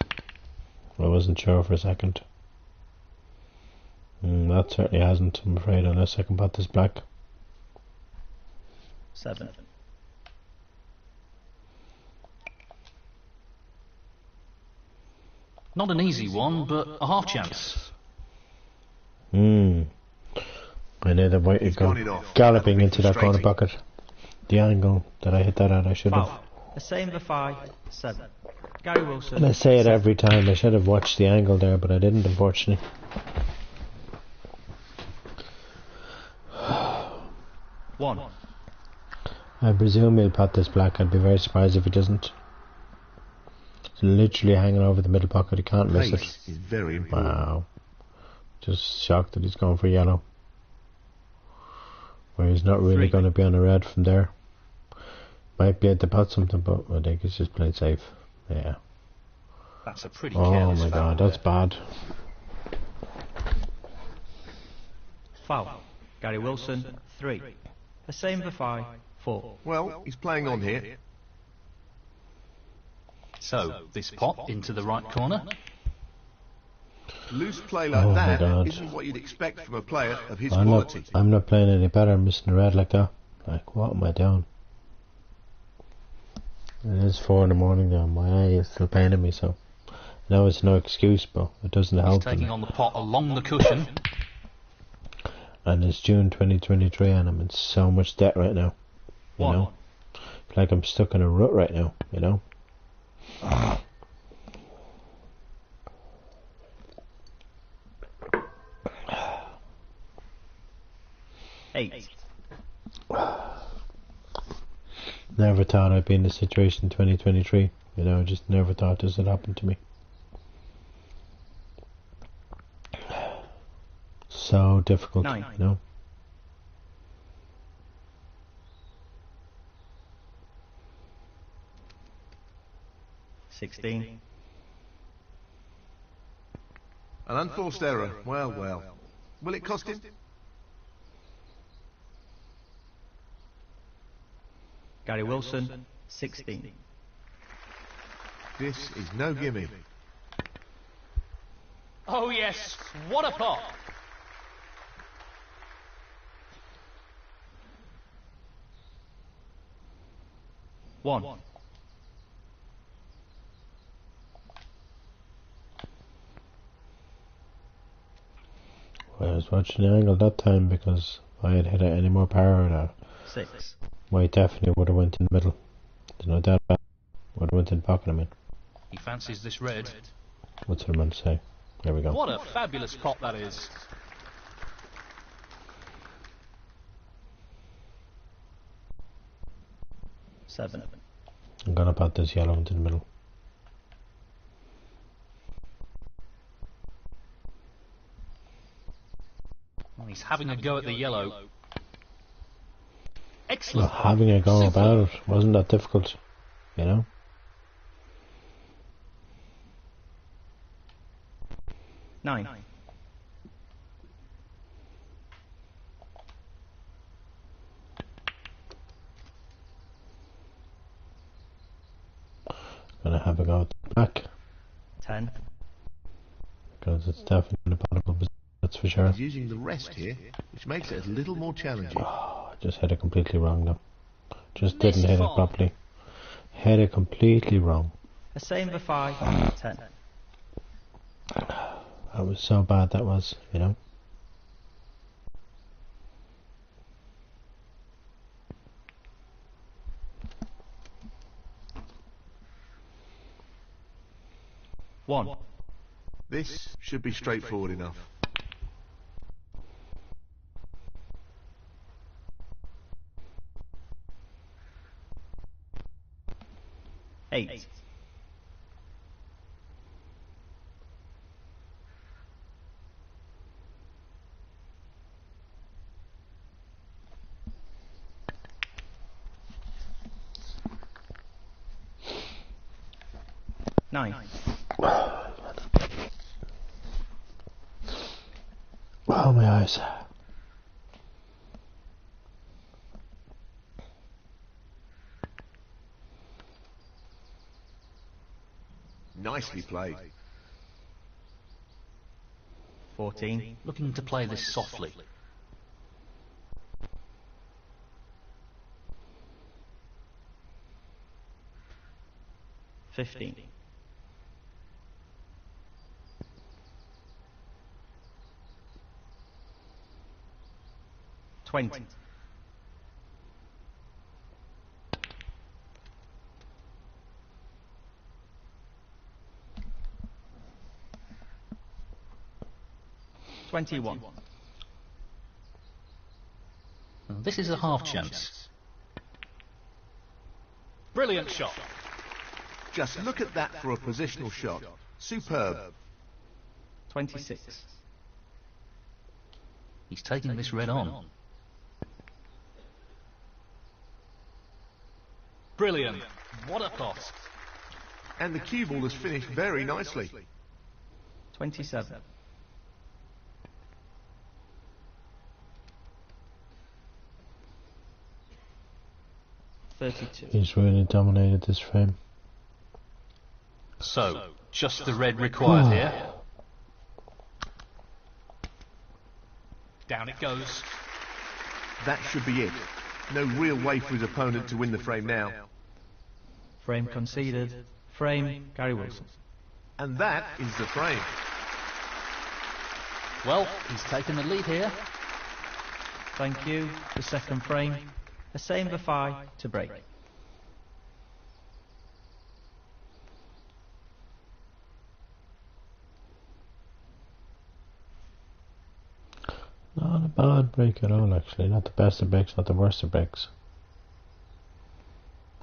I wasn't sure for a second. That certainly hasn't, I'm afraid, unless I can pot this black. 7. Not an easy one, but a half chance. I know the white is going galloping into that corner pocket. The angle that I hit that at, I should have The same for 5, 7. Gary Wilson. And I say it 7. every time. I should have watched the angle there, but I didn't, unfortunately. One. I presume he'll pot this black. I'd be very surprised if he doesn't. It's literally hanging over the middle pocket. He can't miss it. Pace is very important. Wow. Just shocked that he's going for yellow. Where he's not really going to be on a red from there. Might be able to pot something, but I think he's just played safe. Yeah. That's a pretty Oh careless my foul god, that's bad. Foul. Gary Wilson, 3. The same for 5, 4. Well, he's playing on here. So, this pot into the right corner. Loose play like Oh my that God. isn't what you'd expect from a player of his I'm quality. not playing any better. I'm missing a red like that. Like, what am I doing? It is 4 in the morning though. My eye is still paining me, so I know it's no excuse, but it doesn't He's help. taking on the pot along the cushion. And it's June 2023, and I'm in so much debt right now. You 1. know, it's like I'm stuck in a rut right now. You know. 8. Never thought I'd be in this situation in 2023. You know, just never thought this would happen to me. So difficult, 9. you know. $16. An unforced error. Well, well. Will it cost him? Gary Wilson, 16. This is no gimme. Oh yes, what a pot! One. I was watching the angle that time because if I had hit it any more power, the 6. white definitely would have went in the middle. There's no doubt about it. Would have went in the pocket, I mean. He fancies this red. What's what I meant to say? There we go. What a fabulous pot that is. Seven. I'm gonna put this yellow into the middle. Well, he's having a go at the yellow. Well, Excellent. having a go Super. about it wasn't that difficult, you know? Nine. Gonna have a go at the black 10. because it's definitely in a potable position, that's for sure. He's using the rest here, which makes it a little more challenging. Oh, I just hit it completely wrong though. Just Missed didn't hit it far. properly. Hit it completely wrong. A same for 5. 10. That was so bad, that was, you know? One. This should be straightforward enough. Eight. Nine. Oh, my eyes. Nicely played. 14. Looking to play this softly. $15. 20. 21. This is a half chance. Brilliant shot. Just look at that for a positional shot. Superb. 26. He's taking this red on. Brilliant. What a pot. And the cue ball has finished very nicely. 27. 32. He's really dominated this frame. So, just the red required here. Down it goes. That should be it. No real way for his opponent to win the frame now. Frame conceded. Frame, Gary Wilson. And that is the frame. Well, he's taken the lead here. Thank you. The second frame. A same Ps4 to break. Not a bad break at all, actually. Not the best of breaks, not the worst of breaks.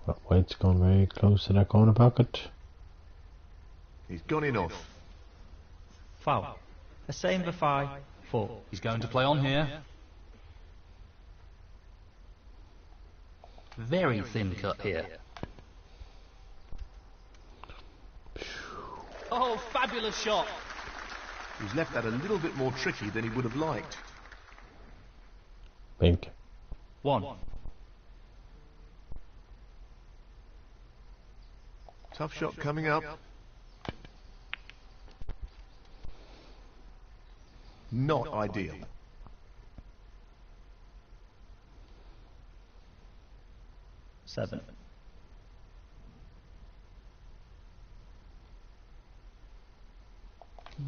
But White's gone very close to that corner pocket. He's gone in off. Foul. A same Ps4. 4. He's going to play on here. Very thin cut here. Oh, fabulous shot. He's left that a little bit more tricky than he would have liked. Pink. 1. Tough shot coming up. Not ideal. Seven.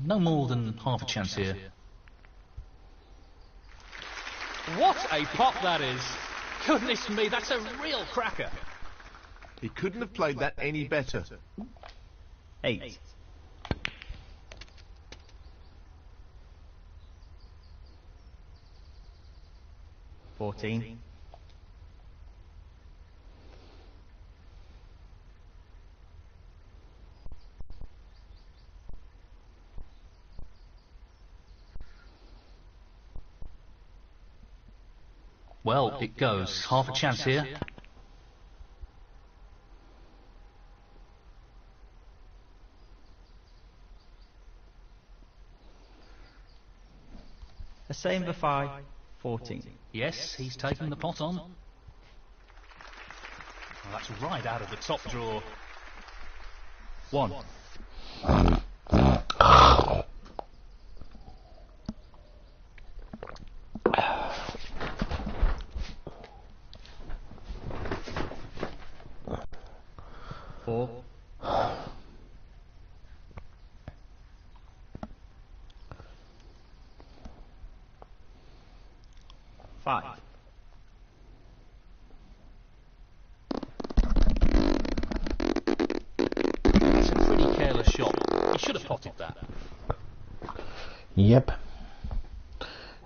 No more than half a chance here. What a pop that is! Goodness me, that's a real cracker. He couldn't have played that any better. 8. $14. Well, it goes. Half a chance here. A same Ps4. 14. Yes, he's taking the pot on. Well, that's right out of the top drawer. 1. Four. 5. That's a pretty careless shot. He should have potted that. Yep.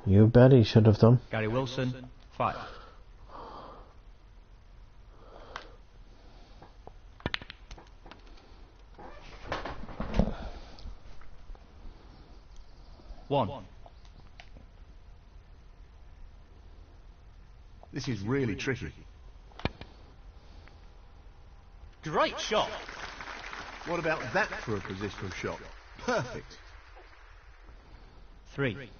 You bet he should have done. Gary Wilson. 5. One. This is really tricky. Great shot. What about that for a positional shot? Perfect. 3.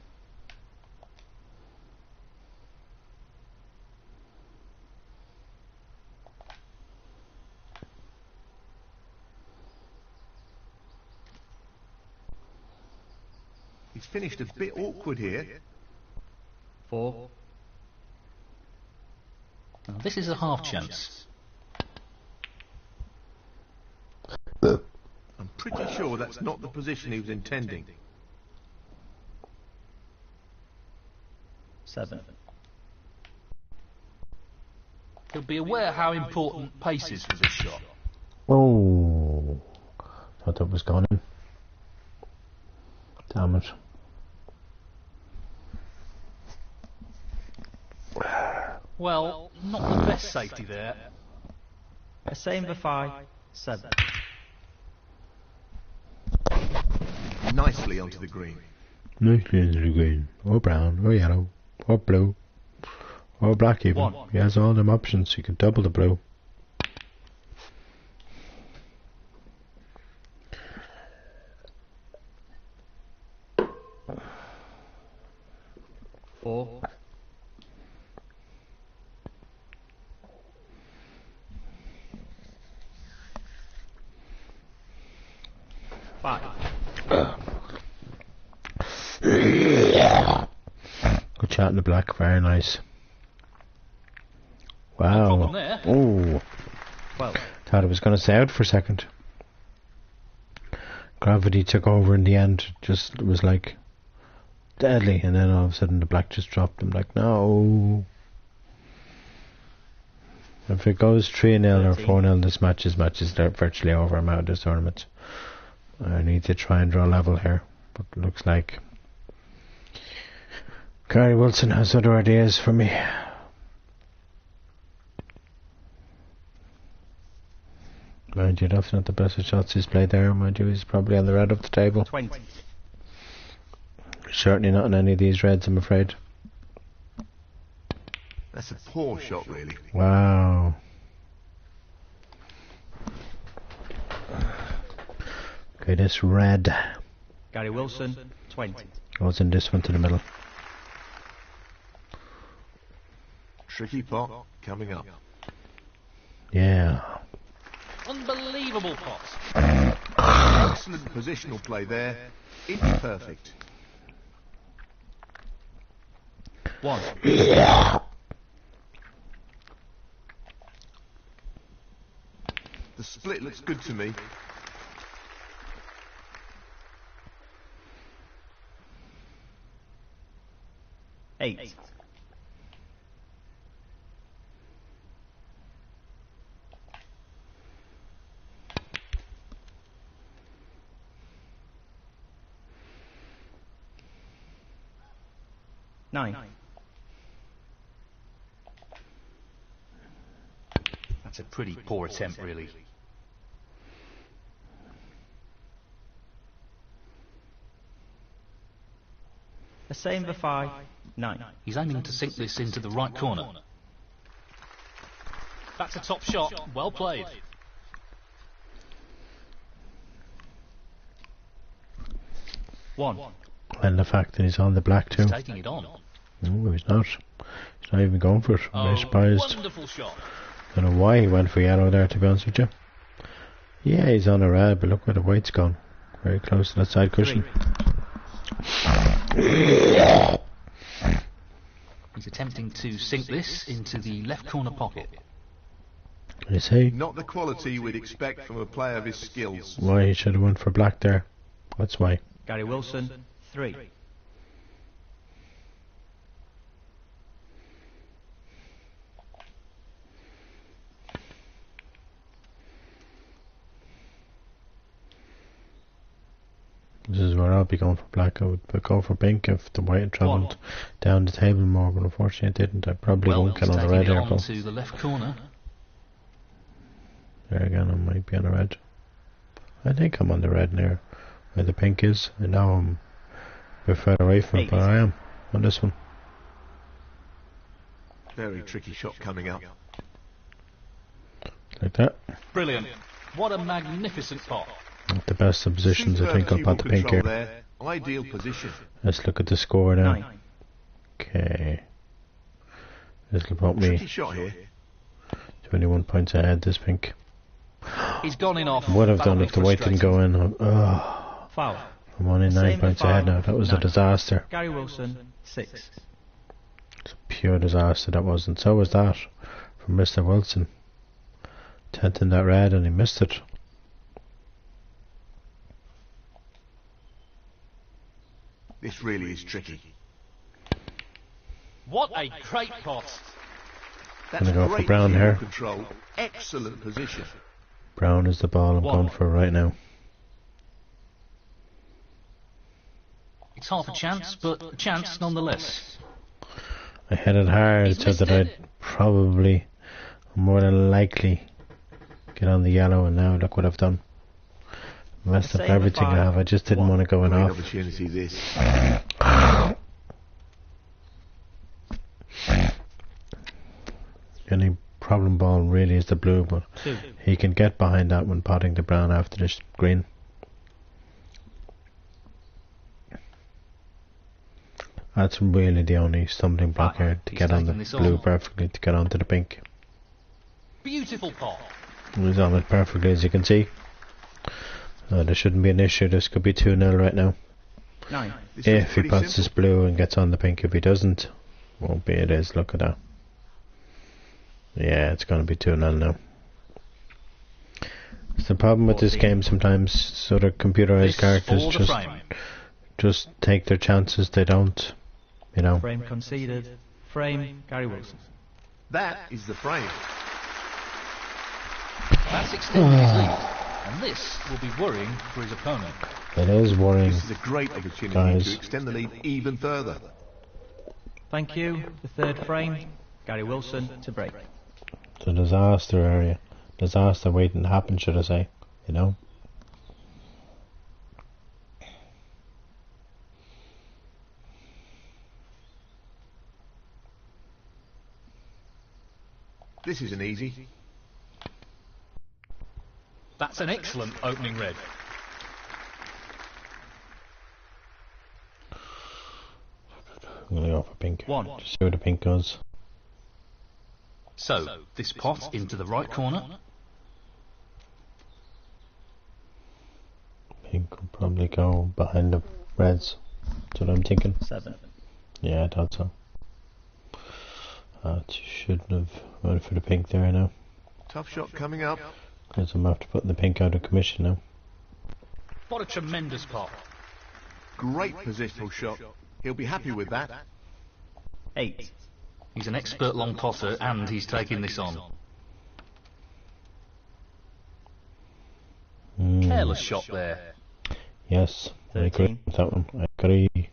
He's finished a bit awkward here. 4. Now, this is a half chance. I'm pretty sure that's not the position he was intending. 7. He'll be aware how important pace is for this shot. Oh, thought that was gone in. Damn it. Well, not the best safety there. A same for 5, 7. Nicely onto the green. Nicely into the green. Or brown, or yellow, or blue, or black even. 1. He has all them options. You can double the blue. Four. 5. Good shot in the black, very nice. Wow. No problem there. Oh. 12. Thought it was going to stay out for a second. Gravity took over in the end. Just was like deadly, and then all of a sudden the black just dropped. I'm like, no. If it goes 3-0 or 4-0, this match is virtually over. I'm out of this tournament. I need to try and draw level here, but it looks like Gary Wilson has other ideas for me. Mind you, that's not the best of shots he's played there. Mind you, he's probably on the red of the table. 20. Certainly not in any of these reds, I'm afraid. That's a poor shot, really. Wow. Okay, this red Gary Wilson, 20. goes in this one to the middle. Tricky pot coming up. Yeah. Unbelievable pot. Excellent positional play there. It's perfect. 1. The split looks good to me. 8. 9. That's a pretty poor attempt, really. A same for 5, 9. He's aiming to sink this into the right corner. That's a top shot. Well played. One. And the fact that he's on the black too. He's taking it on. No, he's not. He's not even going for it. I'm very surprised. Wonderful shot. Don't know why he went for yellow there, to be honest with you. Yeah, he's on a red, but look where the white's gone. Very close to that side cushion. He's attempting to sink this into the left corner pocket. You see? Not the quality we'd expect from a player of his skills. Why he should have went for black there. That's why. Gary Wilson, 3. This is where I'll be going for black. I would go for pink if the white had travelled down the table more, but unfortunately it didn't. I probably won't get on the red here. To the left corner. There again, I might be on the red. I think I'm on the red near where the pink is. And now I'm a bit further away from it, but I am on this one. Very tricky shot coming up. Like that. Brilliant. What a magnificent pot. Not the best of positions, I think. I'll put the pink here. There. Ideal position. Let's look at the score now. 9. Okay. This will put me Tricky shot here. 21 points ahead, this pink. He's gone in off. Would have done if the white didn't go in. Oh, Foul. I'm only 9 points ahead now. That was a disaster. Gary Wilson, 6. It's a pure disaster that was, and so was that from Mr. Wilson. 10th in that red and he missed it. This really is tricky. What a great pot. That's Gonna go for great brown field here. Control. Excellent position. Brown is the ball I'm going for right now. It's half a chance, but a chance nonetheless. I hit it hard He's so missed that it. I'd probably, more than likely, get on the yellow, and now look what I've done. Messed up everything I have. I just didn't want to go in off. Opportunity this. Any problem ball really is the blue, but he can get behind that when potting the brown after this green. That's really the only stumbling block here, to get on the blue perfectly, to get onto the pink. Beautiful pot. He's on it perfectly, as you can see. There shouldn't be an issue. This could be 2-0 right now. 9. If he pots his blue and gets on the pink. If he doesn't, won't be. It is. Look at that. Yeah, it's going to be 2-0 now. It's the problem with this game sometimes. Sort of computerized characters just take their chances. They don't, you know. Frame conceded. Frame, Gary Wilson. That is the frame. That's extending his lead, and this will be worrying for his opponent. It is worrying. This is a great opportunity to extend the lead even further. Thank you. The third frame, Gary Wilson to break. It's a disaster area. Disaster waiting to happen, should I say. You know? This isn't easy. That's an excellent opening red. I'm going to go for pink. 1. Just see where the pink goes. So, this pot into the right corner. Pink will probably go behind the reds. That's what I'm thinking. 7. Yeah, I thought so. Shouldn't have went for the pink there now. Tough shot coming up. Because I'm after putting the pink out of commission now. What a tremendous pot. Great positional shot. He'll be happy with that. 8. He's an expert long potter, and he's taking this on. Careless shot there. Yes, I agree with that one. I agree.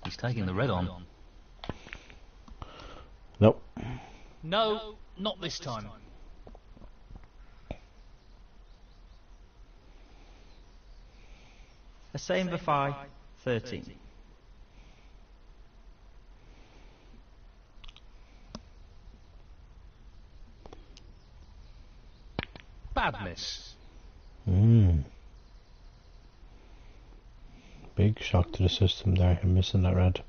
He's taking the red on. Nope. No, not this time. A same for 13. Bad miss. Big shock to the system there, him missing that red.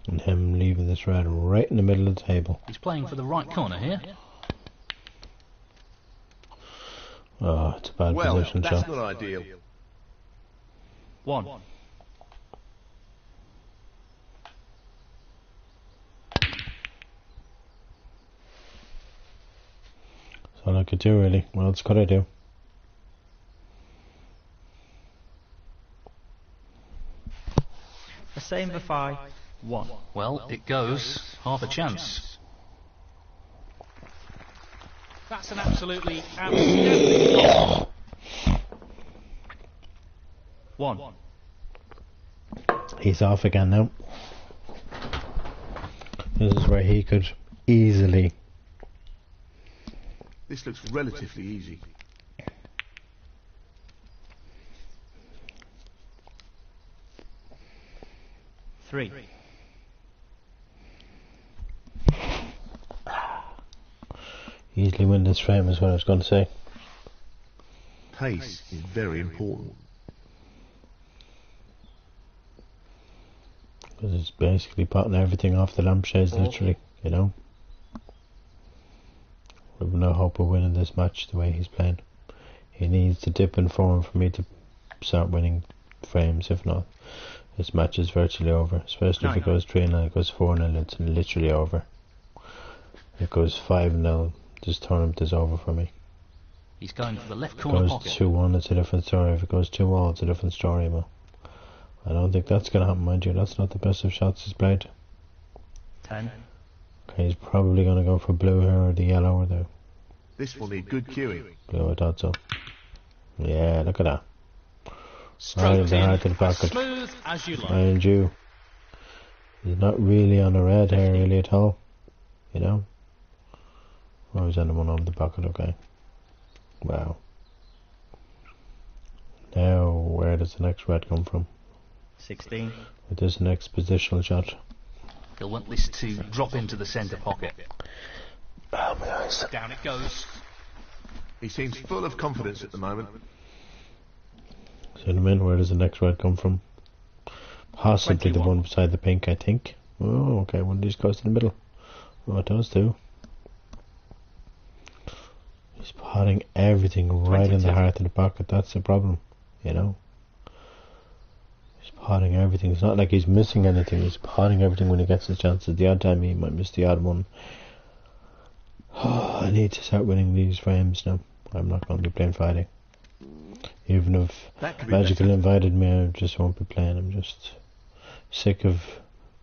And him leaving this red right in the middle of the table. He's playing for the right corner here. Oh, it's a bad position that's shot. not ideal. 1. That's all I could do really. What else could I do? A same for 1. Well, it goes. Half a chance. That's an absolutely outstanding goal. 1. He's off again now. This is where he could easily. This looks relatively easy. 3. Easily win this frame is what I was going to say. Pace is very important. Because it's basically potting everything off the lampshades, literally, you know. We've no hope of winning this match the way he's playing. He needs to dip in form for me to start winning frames. If not, this match is virtually over. Especially if it goes 3-0, it goes 4-0, it's literally over. If it goes 5-0, this tournament is over for me. He's going for the left corner pocket. If it goes 2-1, it's a different story. If it goes 2-all, it's a different story, but I don't think that's going to happen, mind you. That's not the best of shots he's played. 10. Okay, he's probably going to go for blue here, or the yellow, or the... This will need good cueing. Blue, I thought so. Yeah, look at that. Stroked Right in the in, heart of the pocket. as smooth as you like. And you. He's not really on a red here really at all, you know. Oh, he's on the one over the pocket, okay. Wow. Now, where does the next red come from? 16. It is the next positional shot. He'll want this to drop into the centre pocket. Oh my eyes. Down it goes. He seems full of confidence at the moment. Cinnamon, where does the next red come from? Possibly 21. the one beside the pink, I think. Oh, okay, one of these goes to the middle. Oh, it does too. He's potting everything right in the 22. heart of the pocket, that's the problem, you know. He's potting everything. It's not like he's missing anything, he's potting everything when he gets his chances. The odd time he might miss the odd one. Oh, I need to start winning these frames now. I'm not going to be playing Friday. Even if Magical invited me, I just won't be playing. I'm just sick of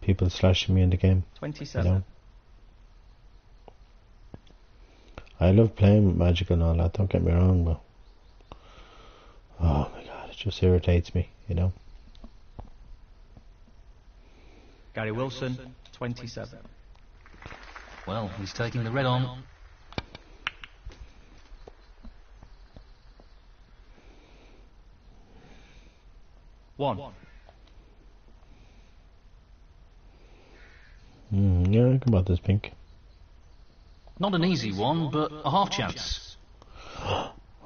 people slashing me in the game. 27. You know? I love playing with Magical and all that, don't get me wrong, but oh my god, it just irritates me, you know. Gary Wilson, 27. Well, he's taking the red on. One. Yeah, I can about this pink. Not an easy one, but a half chance.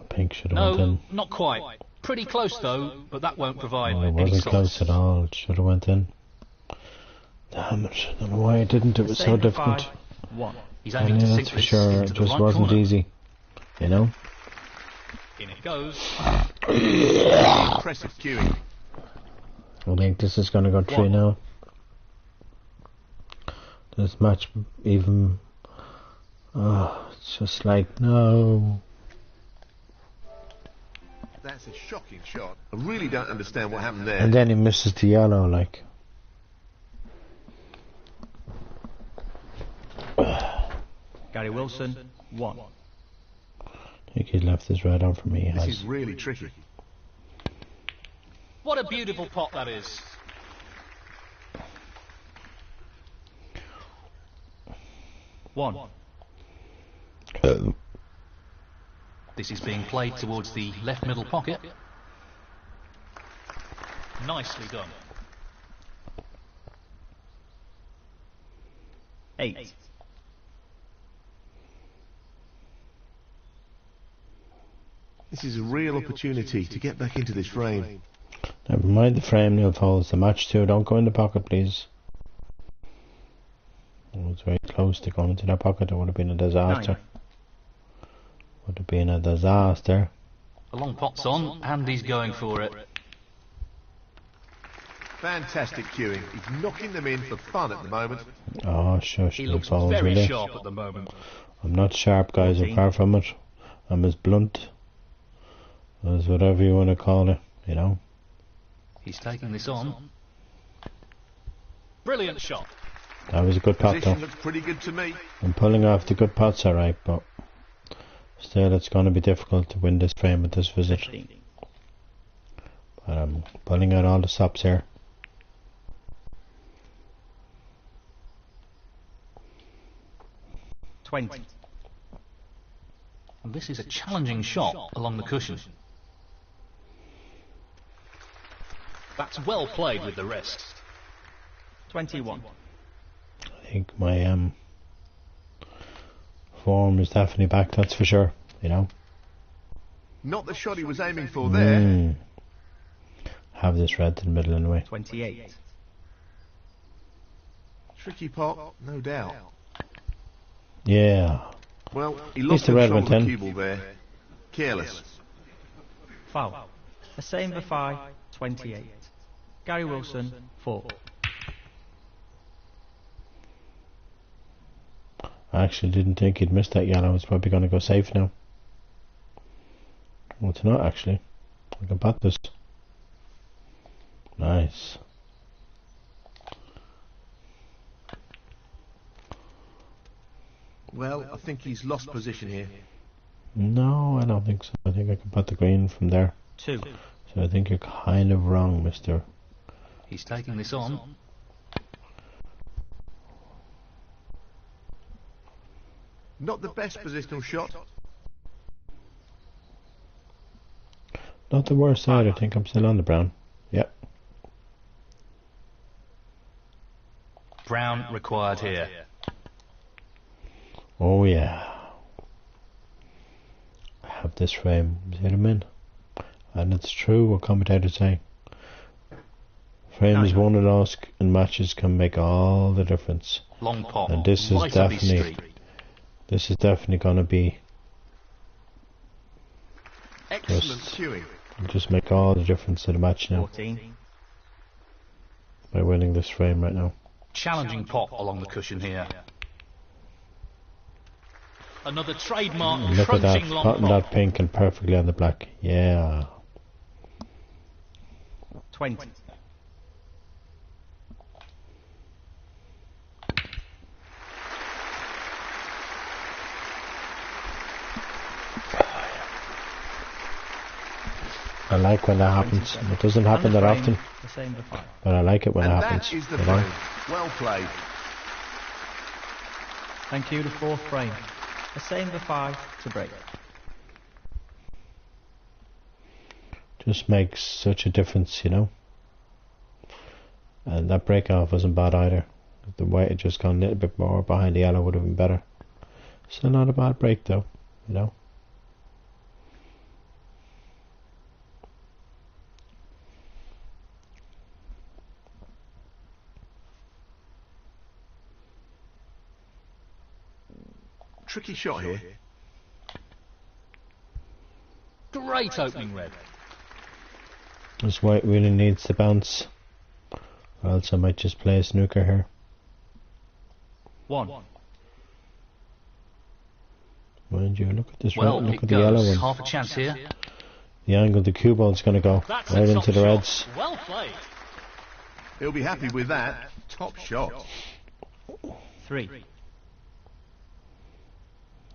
Pink should have went in. No, not quite. Pretty close though, but that won't provide Oh, it any wasn't solace. close at all. It should have went in. Damn it! I don't know why I didn't. It was so difficult. 1. He's aiming to Yeah, sink that's for this sure. into It the just right wasn't corner. easy, you know. In it goes. Impressive cueing. I think this is going to go 3 One. now. This match even... Oh, it's just like, no. That's a shocking shot. I really don't understand what happened there. And then he misses the yellow, like. Gary Wilson, 1. I think he left his red on for me. He This has. is really tricky. What a beautiful pot that is. One. This is being played towards the left middle pocket. Nicely done. 8. This is a real opportunity to get back into this frame. Never mind the frame, Neil Falls. The match too. Don't go in the pocket, please. It was very close to going into that pocket. It would have been a disaster. 9. Would have been a disaster. The long pot's on, and he's going for it. Fantastic cueing. He's knocking them in for fun at the moment. Oh, shush, He Neil looks Falls, very really. sharp at the moment. I'm not sharp, guys. 14. Far from it. I'm as blunt as whatever you want to call it, you know. He's taking this on. Brilliant shot. That was a good pot, Position though. looks pretty good to me. I'm pulling off the good pots, alright, but still, it's going to be difficult to win this frame with this visit. 15. But I'm pulling out all the stops here. Twenty. And this is a challenging shot along the cushion. That's well played with the wrist. 21. I think my form is definitely back, that's for sure, you know. Not the shot he was aiming for there. Have this red to the middle anyway. 28. Tricky pot, no doubt. Yeah. Well, he At lost least the red control of the went cue in. ball there. Careless. Foul. A same for 5. 28. Gary Wilson, 4. I actually didn't think he'd missed that yellow. It's probably going to go safe now. Well, it's not actually. I can bat this. Nice. Well, I think he's lost position here. No, I don't think so. I think I can bat the green from there. 2. So I think you're kind of wrong, mister. He's taking this on. Not the best positional shot. Not the worst side, I think I'm still on the brown. Yep. Brown required here. Oh yeah. I have this frame. Hit him in. And it's true what commentators say. Frames won and lost in matches can make all the difference. Long pot. And this is definitely gonna be Excellent cueing. just make all the difference to the match now 14. by winning this frame right now. Challenging pot along the cushion here. Another trademark Look at that, crunching long cutting pot. that pink and perfectly on the black. Yeah. 20. I like when that happens. It doesn't happen that often, The same before. but I like it when it And happens. that is the You know? frame. Well played. Thank you, the fourth frame. The same for 5 to break. Just makes such a difference, you know. And that break off wasn't bad either. If the white had just gone a little bit more behind the yellow would have been better. Still not a bad break though, you know. Tricky shot here. Great opening red. This white really needs to bounce. Or else I might just play a snooker here. 1. Mind you, look at this Well, look it at the yellow goes. one. Half a chance here. The angle the cue ball's gonna go That's right a into top the shot. reds. Well played. He'll be happy with that. Top shot. 3.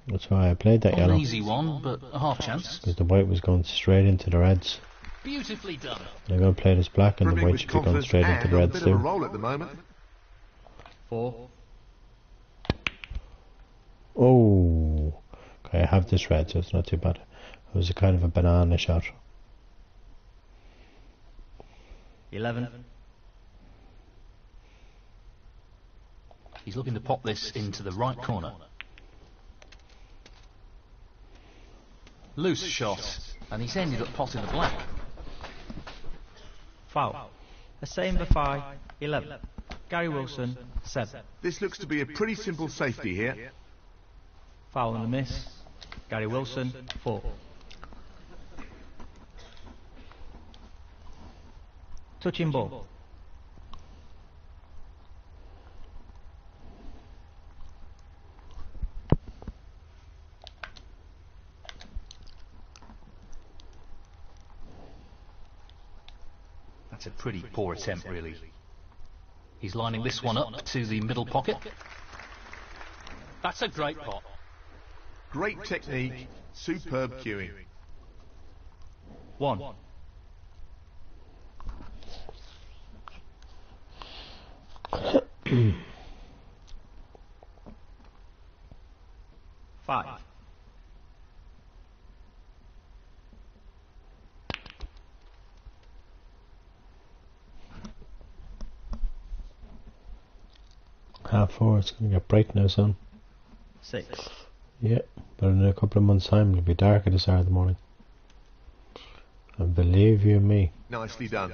That's why I played that An yellow. easy one, but a half chance. Because the white was going straight into the reds. Beautifully done. I'm going to play this black and the Dribbling white with should be going confidence straight into and the on a reds bit of a too. roll at the moment. 4. Oh, okay, I have this red, so it's not too bad. It was a kind of a banana shot. 11. He's looking to pop this into the right corner. Loose shot, and he's ended up potting the black. Foul. The same for 5. 11. Gary Wilson, 7. This looks to be a pretty simple safety here. Foul and a miss. Gary Wilson, 4. Touching ball. That's a pretty poor attempt, really. He's lining this one up to the middle pocket. That's a great pot. Great technique. Superb cueing. 1. Five. Half 4, it's going to get bright now, son. 6. Yeah, but in a couple of months' time it'll be dark at this hour of the morning. And believe you me, Nicely done.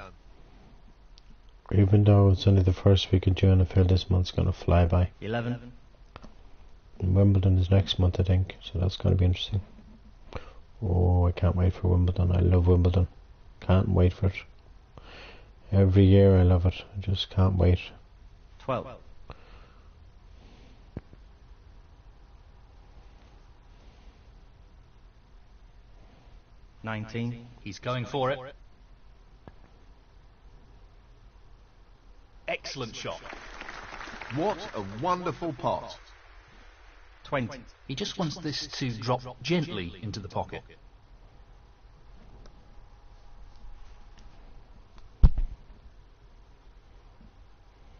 even though it's only the first week of June, I feel this month's going to fly by. 11. And Wimbledon is next month, I think, so that's going to be interesting. Oh, I can't wait for Wimbledon. I love Wimbledon. Can't wait for it. Every year I love it. I just can't wait. 12. $19. He's going for it. Excellent shot. What a wonderful pot. 20. He just wants this to drop gently into the pocket.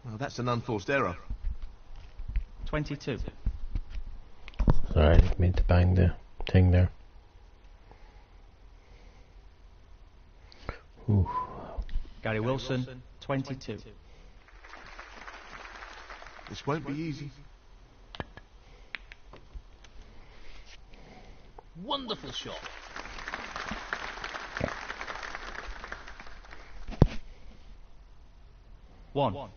Well, that's an unforced error. 22. Sorry, I didn't mean to bang the thing there. Ooh. Gary Wilson, 22. This won't be easy. Wonderful shot. One.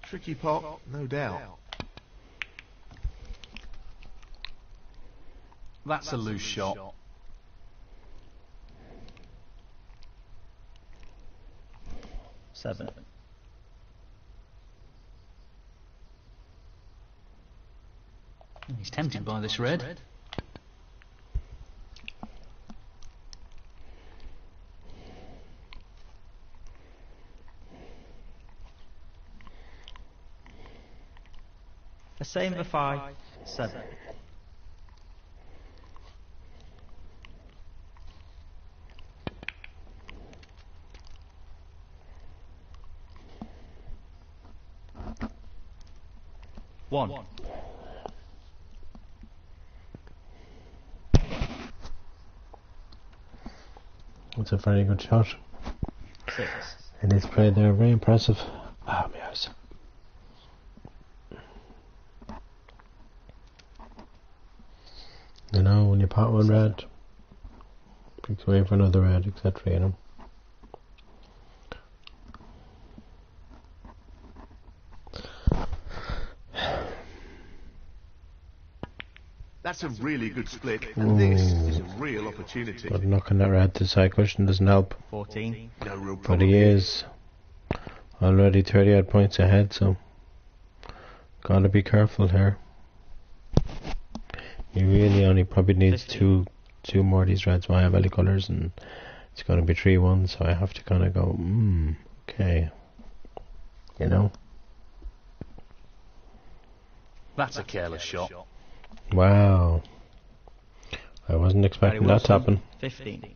Tricky pot, no doubt. That's a loose shot. Seven. He's tempted by this red. The same for 5, 7. One. It's a very good shot. 6. And his play there, very impressive. Ah, my eyes. You know, when you pot one red, picks away for another red, etc., you know. That's a really good split, and this is a real opportunity. But knocking that red to the side cushion doesn't help. 14. No real But problem. he is already 30 odd points ahead, so gotta be careful here. He really only probably needs 15. two more of these reds via belly colours, and it's gonna be 3-1, so I have to kind of go, okay, you know. That's a careless shot. Wow, I wasn't expecting that to happen. 15.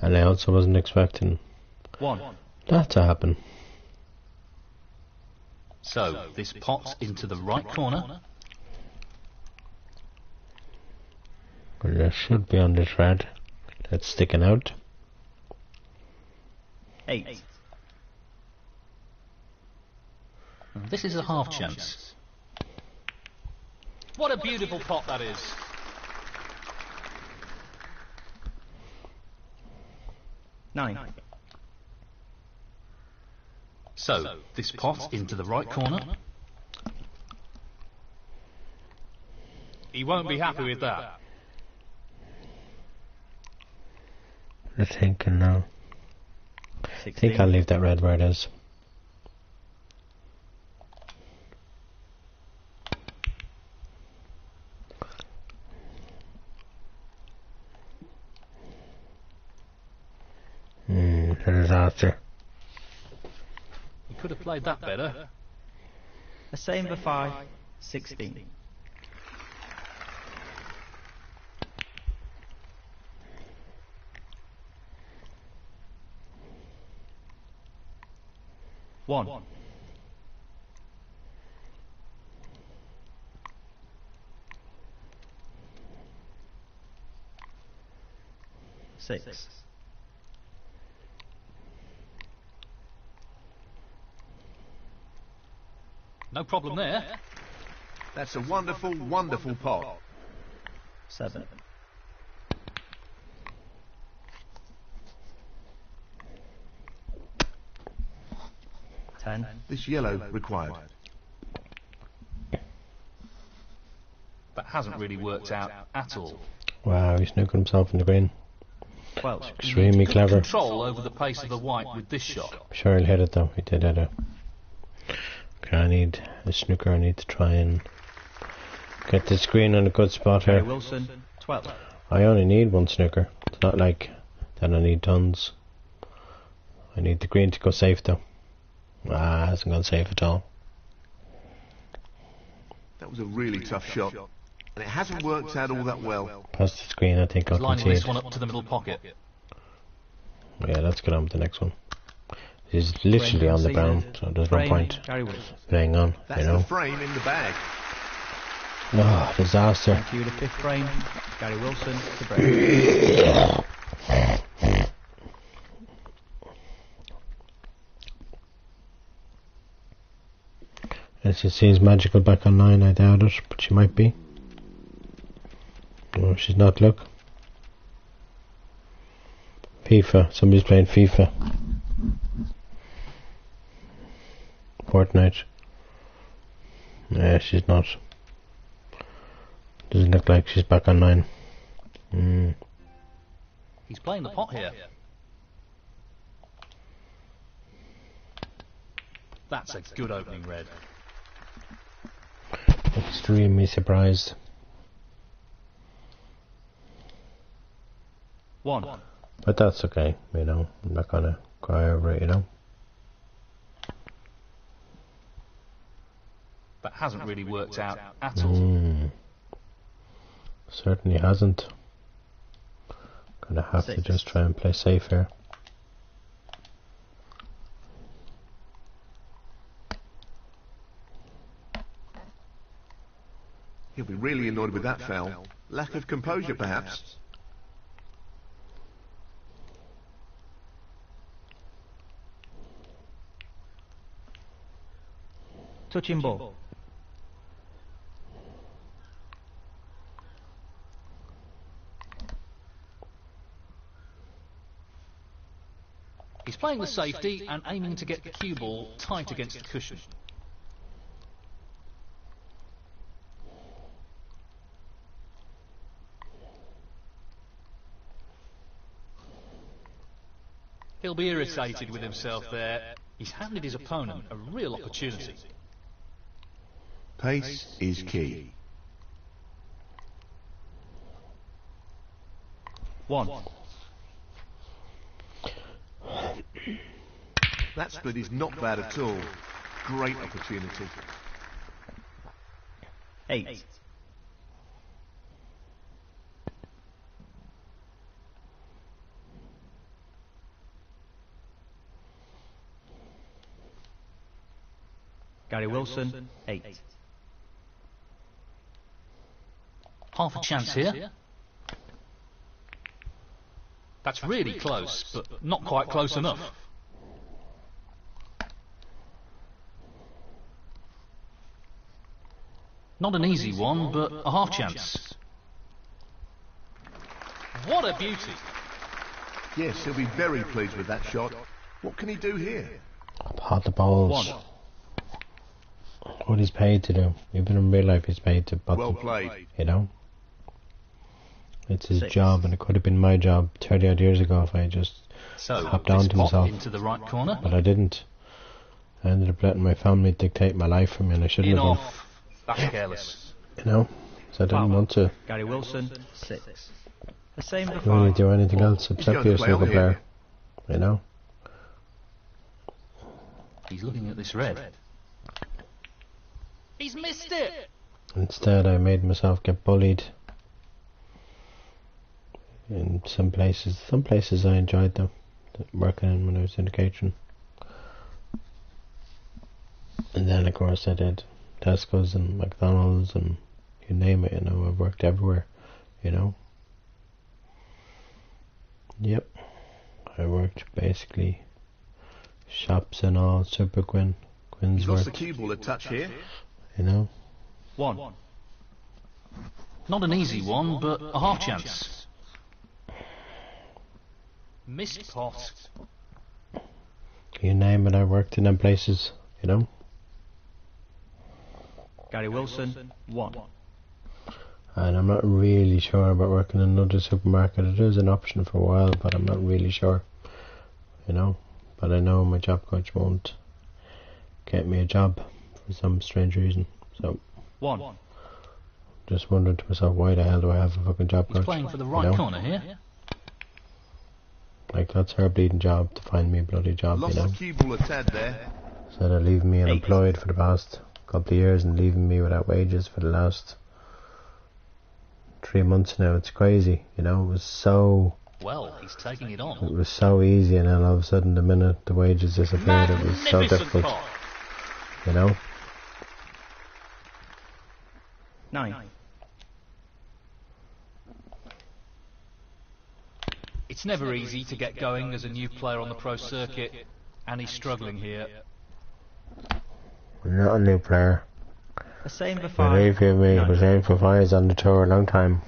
And I also wasn't expecting 1. that to happen. So, this pot's into the right corner. Well, there should be on this red that's sticking out. 8. This is a half chance. What a beautiful pot that is. Nine. So, this pot into the right corner. He won't be happy with that. I'm thinking now. I 16. think I'll leave that red where it is. A disaster. He could have played that better. The same for 5, 16. One. 6. No problem there. That's a wonderful, wonderful pot. 7. 10. This yellow required. That hasn't really worked out at all. Wow, he snookered himself in the green. 12. Extremely Good clever. control over the pace of the white with this shot. I'm sure he'll hit it though. He did hit it. Okay, I need a snooker. I need to try and get this green on a good spot Gary here. Wilson, 12. I only need one snooker. It's not like that I need tons. I need the green to go safe though. Ah, it hasn't gone safe at all. That was a really tough shot, and it hasn't worked out all that well. Past the screen, I think I'll Lining concede. this one up to the middle pocket. Yeah, let's get on with the next one. He's literally on the brown, so there's no point playing on, That's you know. the frame in the bag. Oh, disaster. Thank you, the 5th frame. Gary Wilson to break. As you see, is Magical back on 9? I doubt it, but she might be. No, she's not, look. FIFA, somebody's playing FIFA. Fortnite. Yeah, she's not. Doesn't look like she's back on 9. He's playing the pot here. That's a good opening red. Extremely surprised. 1. But that's okay, you know. I'm not gonna cry over it, you know. That hasn't really worked out at all. Certainly hasn't. Gonna have to just try and play safe here. He'll be really annoyed with that foul. Lack of composure, perhaps. Touching ball. He's playing the safety and aiming to get the cue ball tight against the cushion. He'll be irritated with himself there. He's handed his opponent a real opportunity. Pace is key. 1. That split is not bad at all. Great opportunity. 8. Gary Wilson, 8. Half a chance here. That's really close, but not quite close enough. Not an easy one, but a half chance. What a beauty! Yes, he'll be very pleased with that shot. What can he do here? Pot the balls. 1. What he's paid to do. Even in real life he's paid to pot Well them, played. you know. It's his 6. job, and it could have been my job 30 odd years ago if I just hopped on to myself. Into the right corner. But I didn't. I ended up letting my family dictate my life for me, and I shouldn't In have done. off. That's careless. You know, so I didn't want to Gary Wilson, 6. The same for really 5. do anything else except going be to a play snooker on here. player. You know. He's looking at this red. He's missed it! Instead, I made myself get bullied. In some places I enjoyed them, working in when I was in the catering. And then of course I did Tesco's and McDonald's and you name it, you know, I've worked everywhere, you know. Yep. I worked basically shops and all, Super Quinn, Quinn's He's lost the work, cue ball a touch here. you know. 1. Not an easy one, but a half chance. Missed pot. You name it, I worked in them places, you know. Gary Wilson, 1. And I'm not really sure about working in another supermarket. It is an option for a while, but I'm not really sure, you know. But I know my job coach won't get me a job for some strange reason. So 1. Just wondering to myself, why the hell do I have a fucking job coach? He's playing for the right corner here. Like, that's her bleeding job to find me a bloody job, Lost you know. the cue ball a tad there. So they're leaving me unemployed for the past couple of years and leaving me without wages for the last 3 months now. It's crazy, you know. It was so... Well, he's taking it on. It was so easy, and then all of a sudden, the minute the wages disappeared, it was so difficult, you know. 9. It's never easy to get going as a new player on the pro circuit, and he's struggling here. I'm not a new player. The same for 5. Believe you me, the same for 5 is on the tour a long time.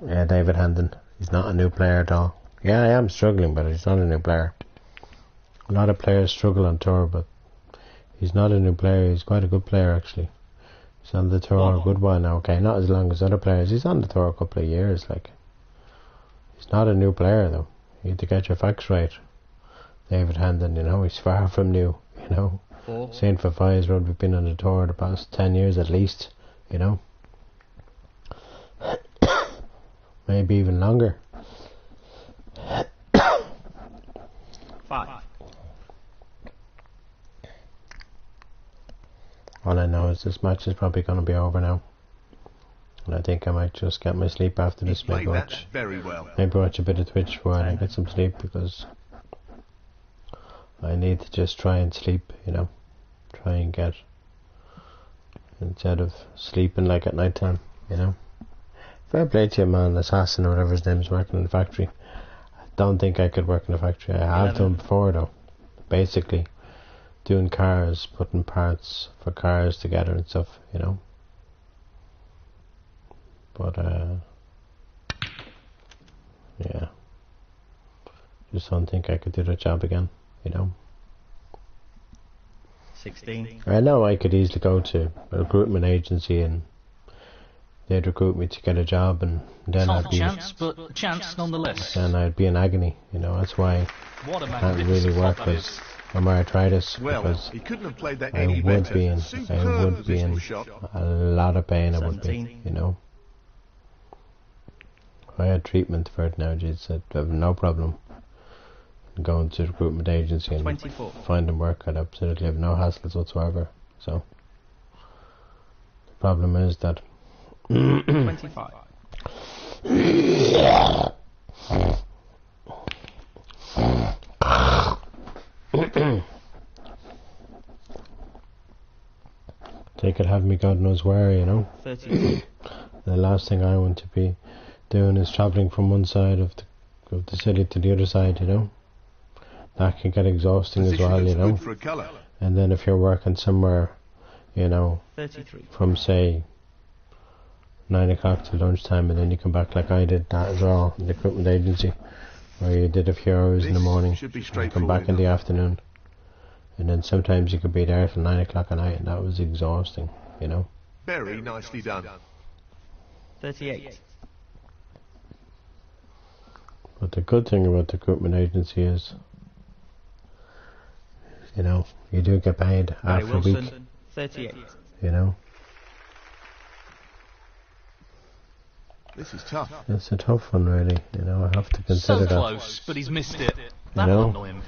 Yeah, David Hendon. He's not a new player at all. Yeah, I am struggling, but he's not a new player. A lot of players struggle on tour, but he's not a new player. He's quite a good player, actually. He's on the tour a good while now. Okay, not as long as other players. He's on the tour a couple of years, like. He's not a new player, though. You have to get your facts right. David Hendon, you know, he's far from new, you know. Same for 5's road. We've been on the tour the past 10 years at least, you know. Maybe even longer. 5. All I know is this match is probably going to be over now. And I think I might just get my sleep after this. Maybe watch, maybe watch a bit of Twitch for a while and get some sleep, because I need to just try and sleep, you know. Try and get, instead of sleeping like at night time, you know. Fair play to you, man. Assassin or whatever his name is, working in the factory. I don't think I could work in a factory. I have done before, though. Basically doing cars, putting parts for cars together and stuff, you know. But yeah, just don't think I could do the job again, you know. 16. I know I could easily go to a recruitment agency and they'd recruit me to get a job, and then I'd be chance, but a chance nonetheless. And I'd be in agony, you know. That's why I can't really work with arthritis, because he couldn't have played that I would be in a lot of pain. I would be, you know. If I had treatment for it now, I'd have no problem going to the recruitment agency and 24. finding work. I'd absolutely have no hassles whatsoever. So the problem is that 25. They could have me God knows where, you know. 32. The last thing I want to be doing is travelling from one side of the city to the other side, you know. That can get exhausting as well, you know. And then if you're working somewhere, you know, 33. from say 9 o'clock to lunchtime, and then you come back like I did that as well in the equipment agency, where you did a few hours in the morning and come back in the afternoon, and then sometimes you could be there till 9 o'clock at night, and that was exhausting, you know. Very nicely done. 38. But the good thing about the recruitment agency is, you know, you do get paid after a week. 38. You know. This is tough. It's a tough one, really. You know, I have to consider so close, but he's missed it. That will annoy him.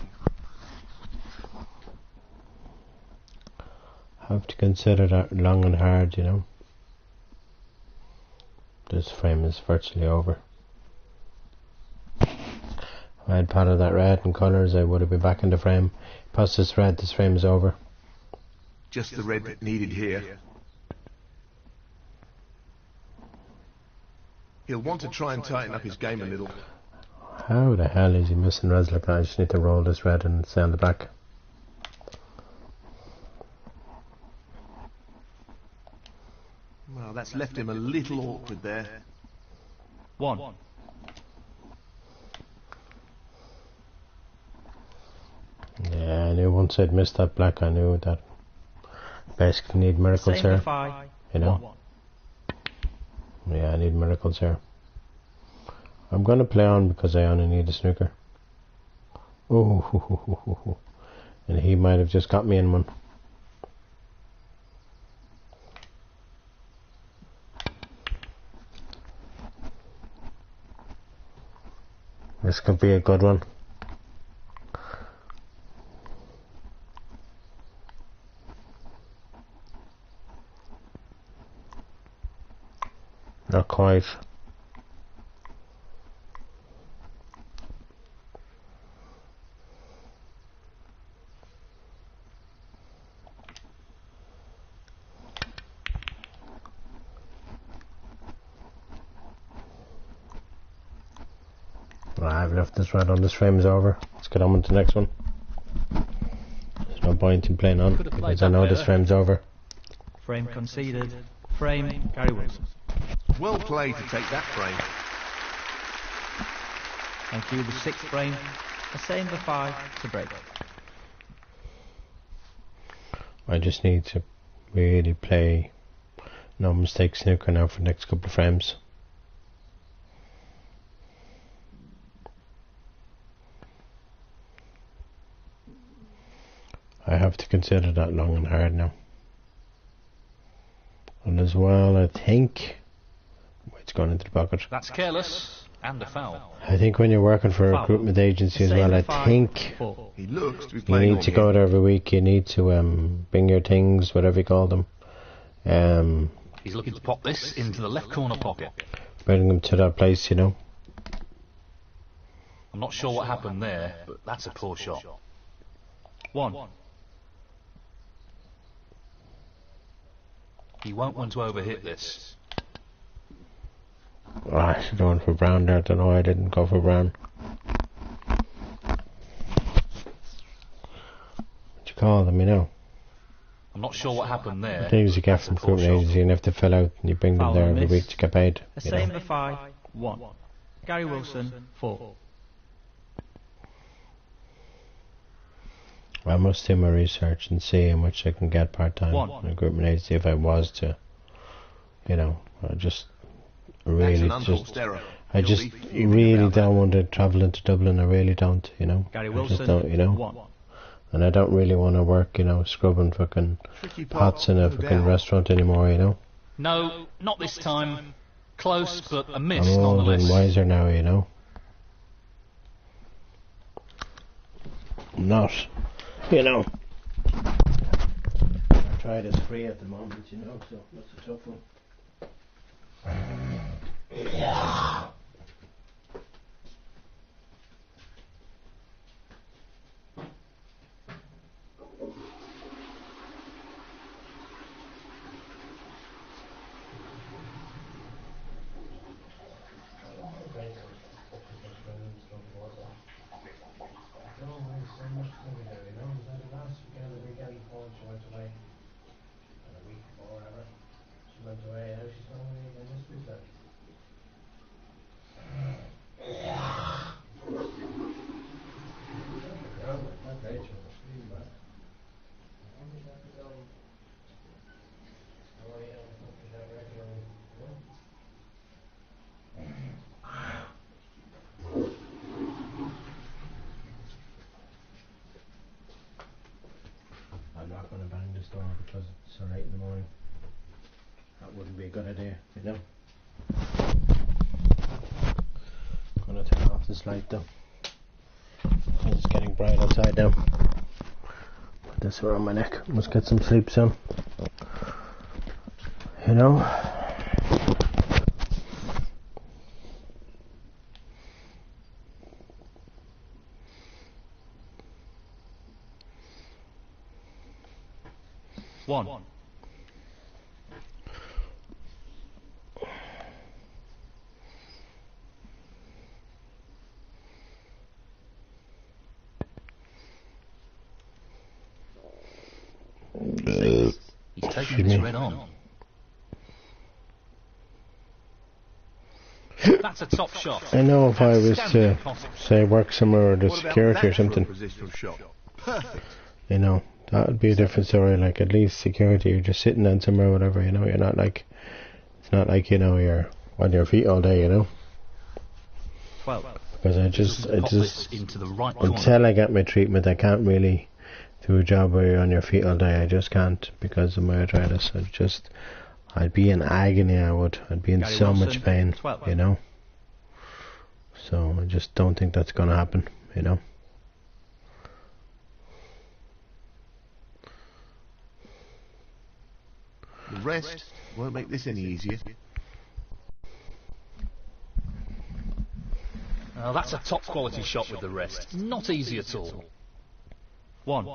I have to consider that long and hard, you know. This frame is virtually over. If I had padded that red in colours, I would have been back in the frame. Past this red, this frame is over. Just the red needed here. He'll want to try and tighten up his game a little. How the hell is he missing res like that? I just need to roll this red and stay on the back. Well, that's left him a little awkward there. 1. Yeah, I knew once I'd missed that black, I knew that basically need miracles here. You know? Yeah, I need miracles here. I'm gonna play on because I only need a snooker. Oh, and he might have just got me in one. this could be a good one. Not quite. I've left this right on. This frame's over. Let's get on with the next one. There's no point in playing on because I know this frame's over. Frame conceded. Frame, Gary Wilson. Well played to take that frame. Thank you. The 6th frame. A same for 5 to break. I just need to really play no mistake snooker now for the next couple of frames. I have to consider that long and hard now. And as well, I think it's gone into the pocket. That's careless and a foul. I think when you're working for a recruitment agency as well, I think He looks to be you playing need to go there every week. You need to bring your things, whatever you call them. He's looking to pop this into the left corner pocket. Bring them to that place, you know. I'm not sure what happened there, but that's a poor shot. 1. He won't want to overhit this. Oh, I should have gone for brown there. I don't know why I didn't go for brown. What you call them, you know? I'm not sure what happened there. Things you get from recruitment agency, you have to fill out and you bring them there every week to get paid. A same for 5, 1. Gary Wilson, 4. I must do my research and see how much I can get part-time in a recruitment agency if I was to, you know, I just really really don't want to travel into Dublin. I really don't, you know. Gary I Wilson, just don't, you know. 1. And I don't really want to work, you know, scrubbing fucking pots in a fucking restaurant anymore, you know. No, not this time. Close, but a miss I'm old nonetheless. and wiser now, you know. I'm not, you know. I tried as free at the moment, you know, so that's a tough one. Yeah. I'm not going to bang this door because it's so late in the morning. That wouldn't be a good idea, you know. I'm going to turn off this light though, because it's getting bright outside now. Put this around my neck. Must get some sleep soon. You know. One. He's taking this red on. That's a top shot. I know if I was to, say, work somewhere or the security or something, you know, that would be a different story. Like, at least security, you're just sitting down somewhere or whatever, you know, you're not like, it's not like, you know, you're on your feet all day, you know. 12. Because I just into the right until I get my treatment, I can't really do a job where you're on your feet all day. I just can't because of my arthritis. I'd be in agony, I would. I'd be in so much pain, you know. So I just don't think that's going to happen, you know. The rest won't make this any easier. Now that's a top quality shot with the rest. Not easy at all. 1.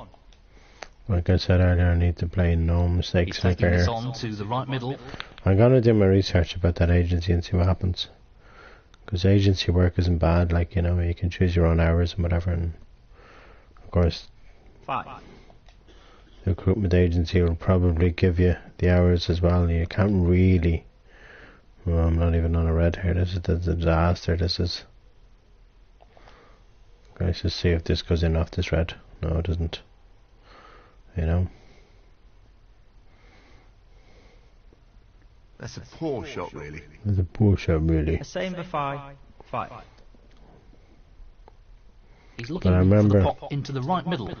Like I said earlier, I need to play no mistakes He's taking snooker this here. on to the right middle. I'm going to do my research about that agency and see what happens. Because agency work isn't bad, like, you know, you can choose your own hours and whatever, and of course 5. the recruitment agency will probably give you the hours as well. You can't really... Well, I'm not even on a red here. This is a disaster. This is... Let's just see if this goes in off this red. No, it doesn't. You know? That's a poor shot, really. It's a poor shot, really. The same for 5. 5. He's looking But I for remember... the pot into the right middle. I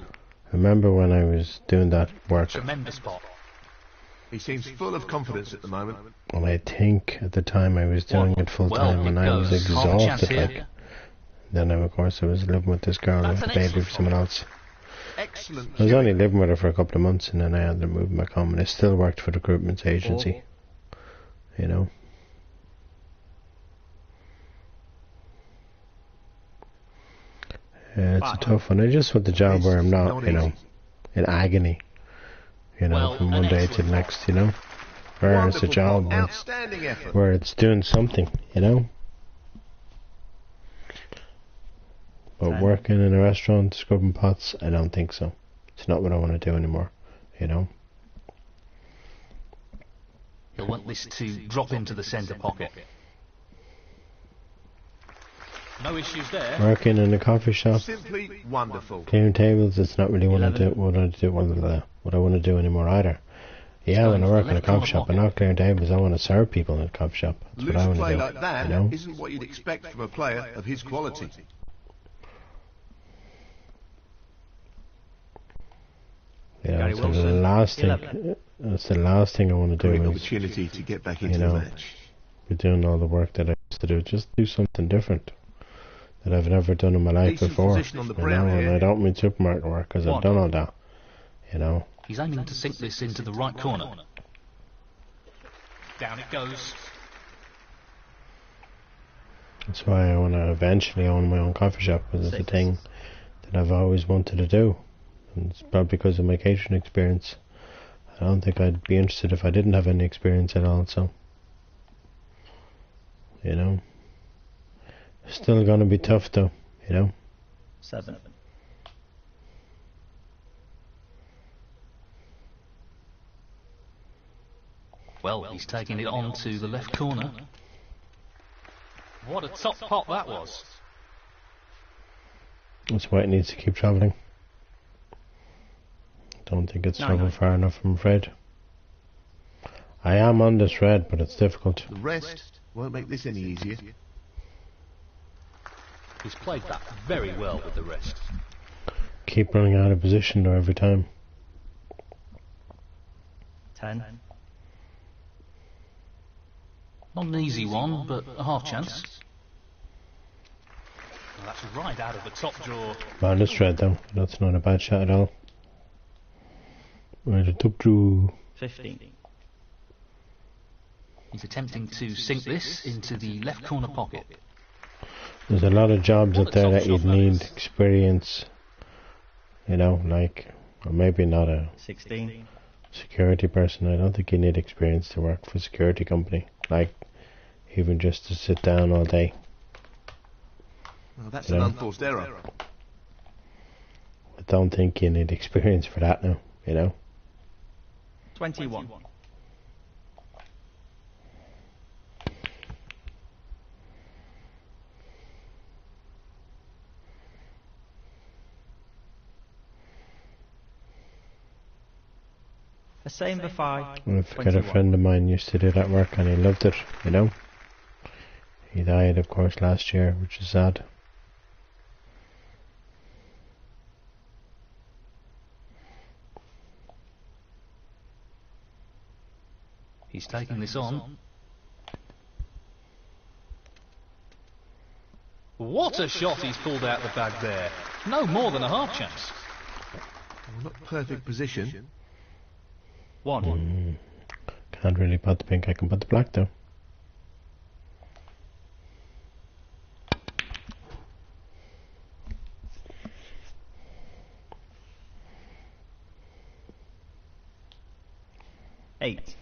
remember when I was doing that work, Tremendous pot. He seems full of confidence at the moment. and I think at the time I was doing it full time, Well, and it I was goes. Half a chance exhausted. here. Like, then of course I was living with this girl That's and an baby excellent for someone else. Excellent. I was only living with her for a couple of months, and then I had to move back home, and I still worked for the recruitment agency. You know. Yeah, it's a tough one. I just want the job where I'm not, you know, in agony. You know, Well, from an one day to excellent the next, you know. Where it's a Wonderful job pot. where, Outstanding effort. where it's doing something, you know. But 10. working in a restaurant, scrubbing pots, I don't think so. It's not what I want to do anymore, you know. He'll want this to drop into the centre pocket. No issues there. Working in a coffee shop, Simply wonderful. clearing tables, it's not really what I do, what I want to do anymore either. Yeah, when I work in a coffee shop, I'm not clearing tables. I want to serve people in a coffee shop. That's what Loose I want play to do. like that You know? isn't what you'd expect from a player of his quality. Yeah, that's the last thing. That's the last thing I want to Great do is, opportunity to get back you into know, the match. be doing all the work that I used to do. Just do something different that I've never done in my life Decent before. position on the You know, brown and here. I don't mean supermarket work because I've done all that. You know. He's aiming to sink this into the right corner. Down it goes. That's why I want to eventually own my own coffee shop, because it's a thing that I've always wanted to do. And it's probably because of my catering experience. I don't think I'd be interested if I didn't have any experience at all, so... You know? Still gonna be tough though, you know? 7. Well, he's taking it on to the left corner. What a top pot that was. That's why it needs to keep travelling. Don't think it's No, travelled no. far enough, I'm afraid. I am on this red, but it's difficult. The rest won't make this any easier. He's played that very well with the rest. Keep running out of position though every time. 10. Not an easy one, but a half chance. Well, that's right out of the top drawer. On this red though, that's not a bad shot at all. Right, the top draw. 15. He's attempting to sink this into the left corner pocket. There's a lot of jobs out there that you'd need experience, you know, like, or maybe not a 16. security person. I don't think you need experience to work for a security company, like, even just to sit down all day. Well, that's You an know? unforced error. I don't think you need experience for that now, you know. 21. The same for 5. I forget, a 21. friend of mine used to do that work and he loved it, you know. He died, of course, last year, which is sad. He's taking this on. What a shot he's pulled out the bag there. No more than a half chance. Well, not perfect position. 1. Can't really put the pink, I can put the black though. Eight.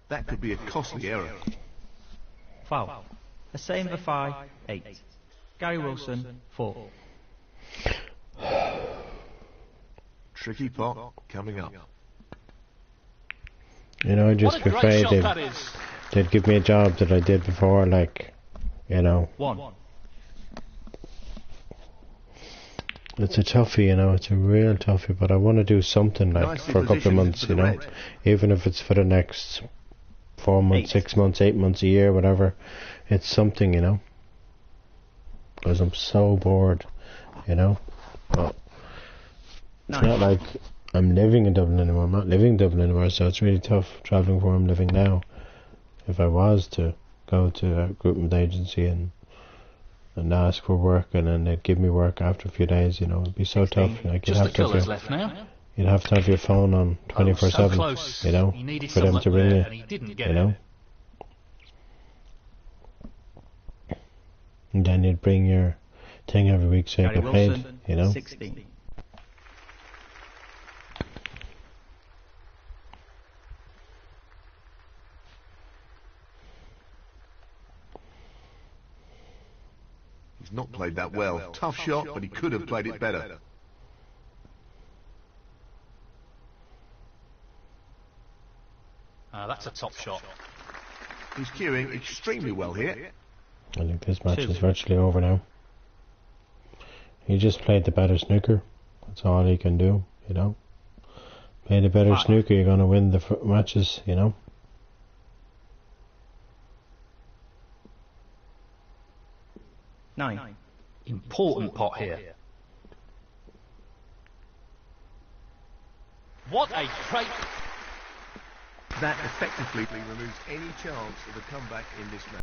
That could be a costly error. Foul. A same for 5. 8. Gary Wilson, 4. Tricky pot coming up. You know, I just What a great afraid shot that is. they'd give me a job that I did before, like, you know. 1. It's a toughie, you know, it's a real toughie, but I want to do something, like, Nicely for a couple of positioned months, for you the know. red. Even if it's for the next 4 months, 8. 6 months, 8 months, a year, whatever. It's something, you know. Because I'm so bored, you know. But it's 9. not like I'm living in Dublin anymore. I'm not living in Dublin anymore, so it's really tough travelling where I'm living now. If I was to go to a recruitment agency and ask for work, and then they'd give me work after a few days, you know, it'd be so tough. Like, Just the colours left now. you'd have to have your phone on 24/7, so close. you know, He needed for some them luck to ring there, you, and he didn't get you know. And then you'd bring your thing every week so you Gary get paid, Wilson, you know. 16. He's not played that well. Tough shot, but he could have played it better. That's a top shot. He's cueing extremely well here. I think this match 2. is virtually over now. He just played the better snooker. That's all he can do, you know. Play the better 5. snooker, you're going to win the matches, you know. 9. Important pot here. What a great... That effectively removes any chance of a comeback in this match.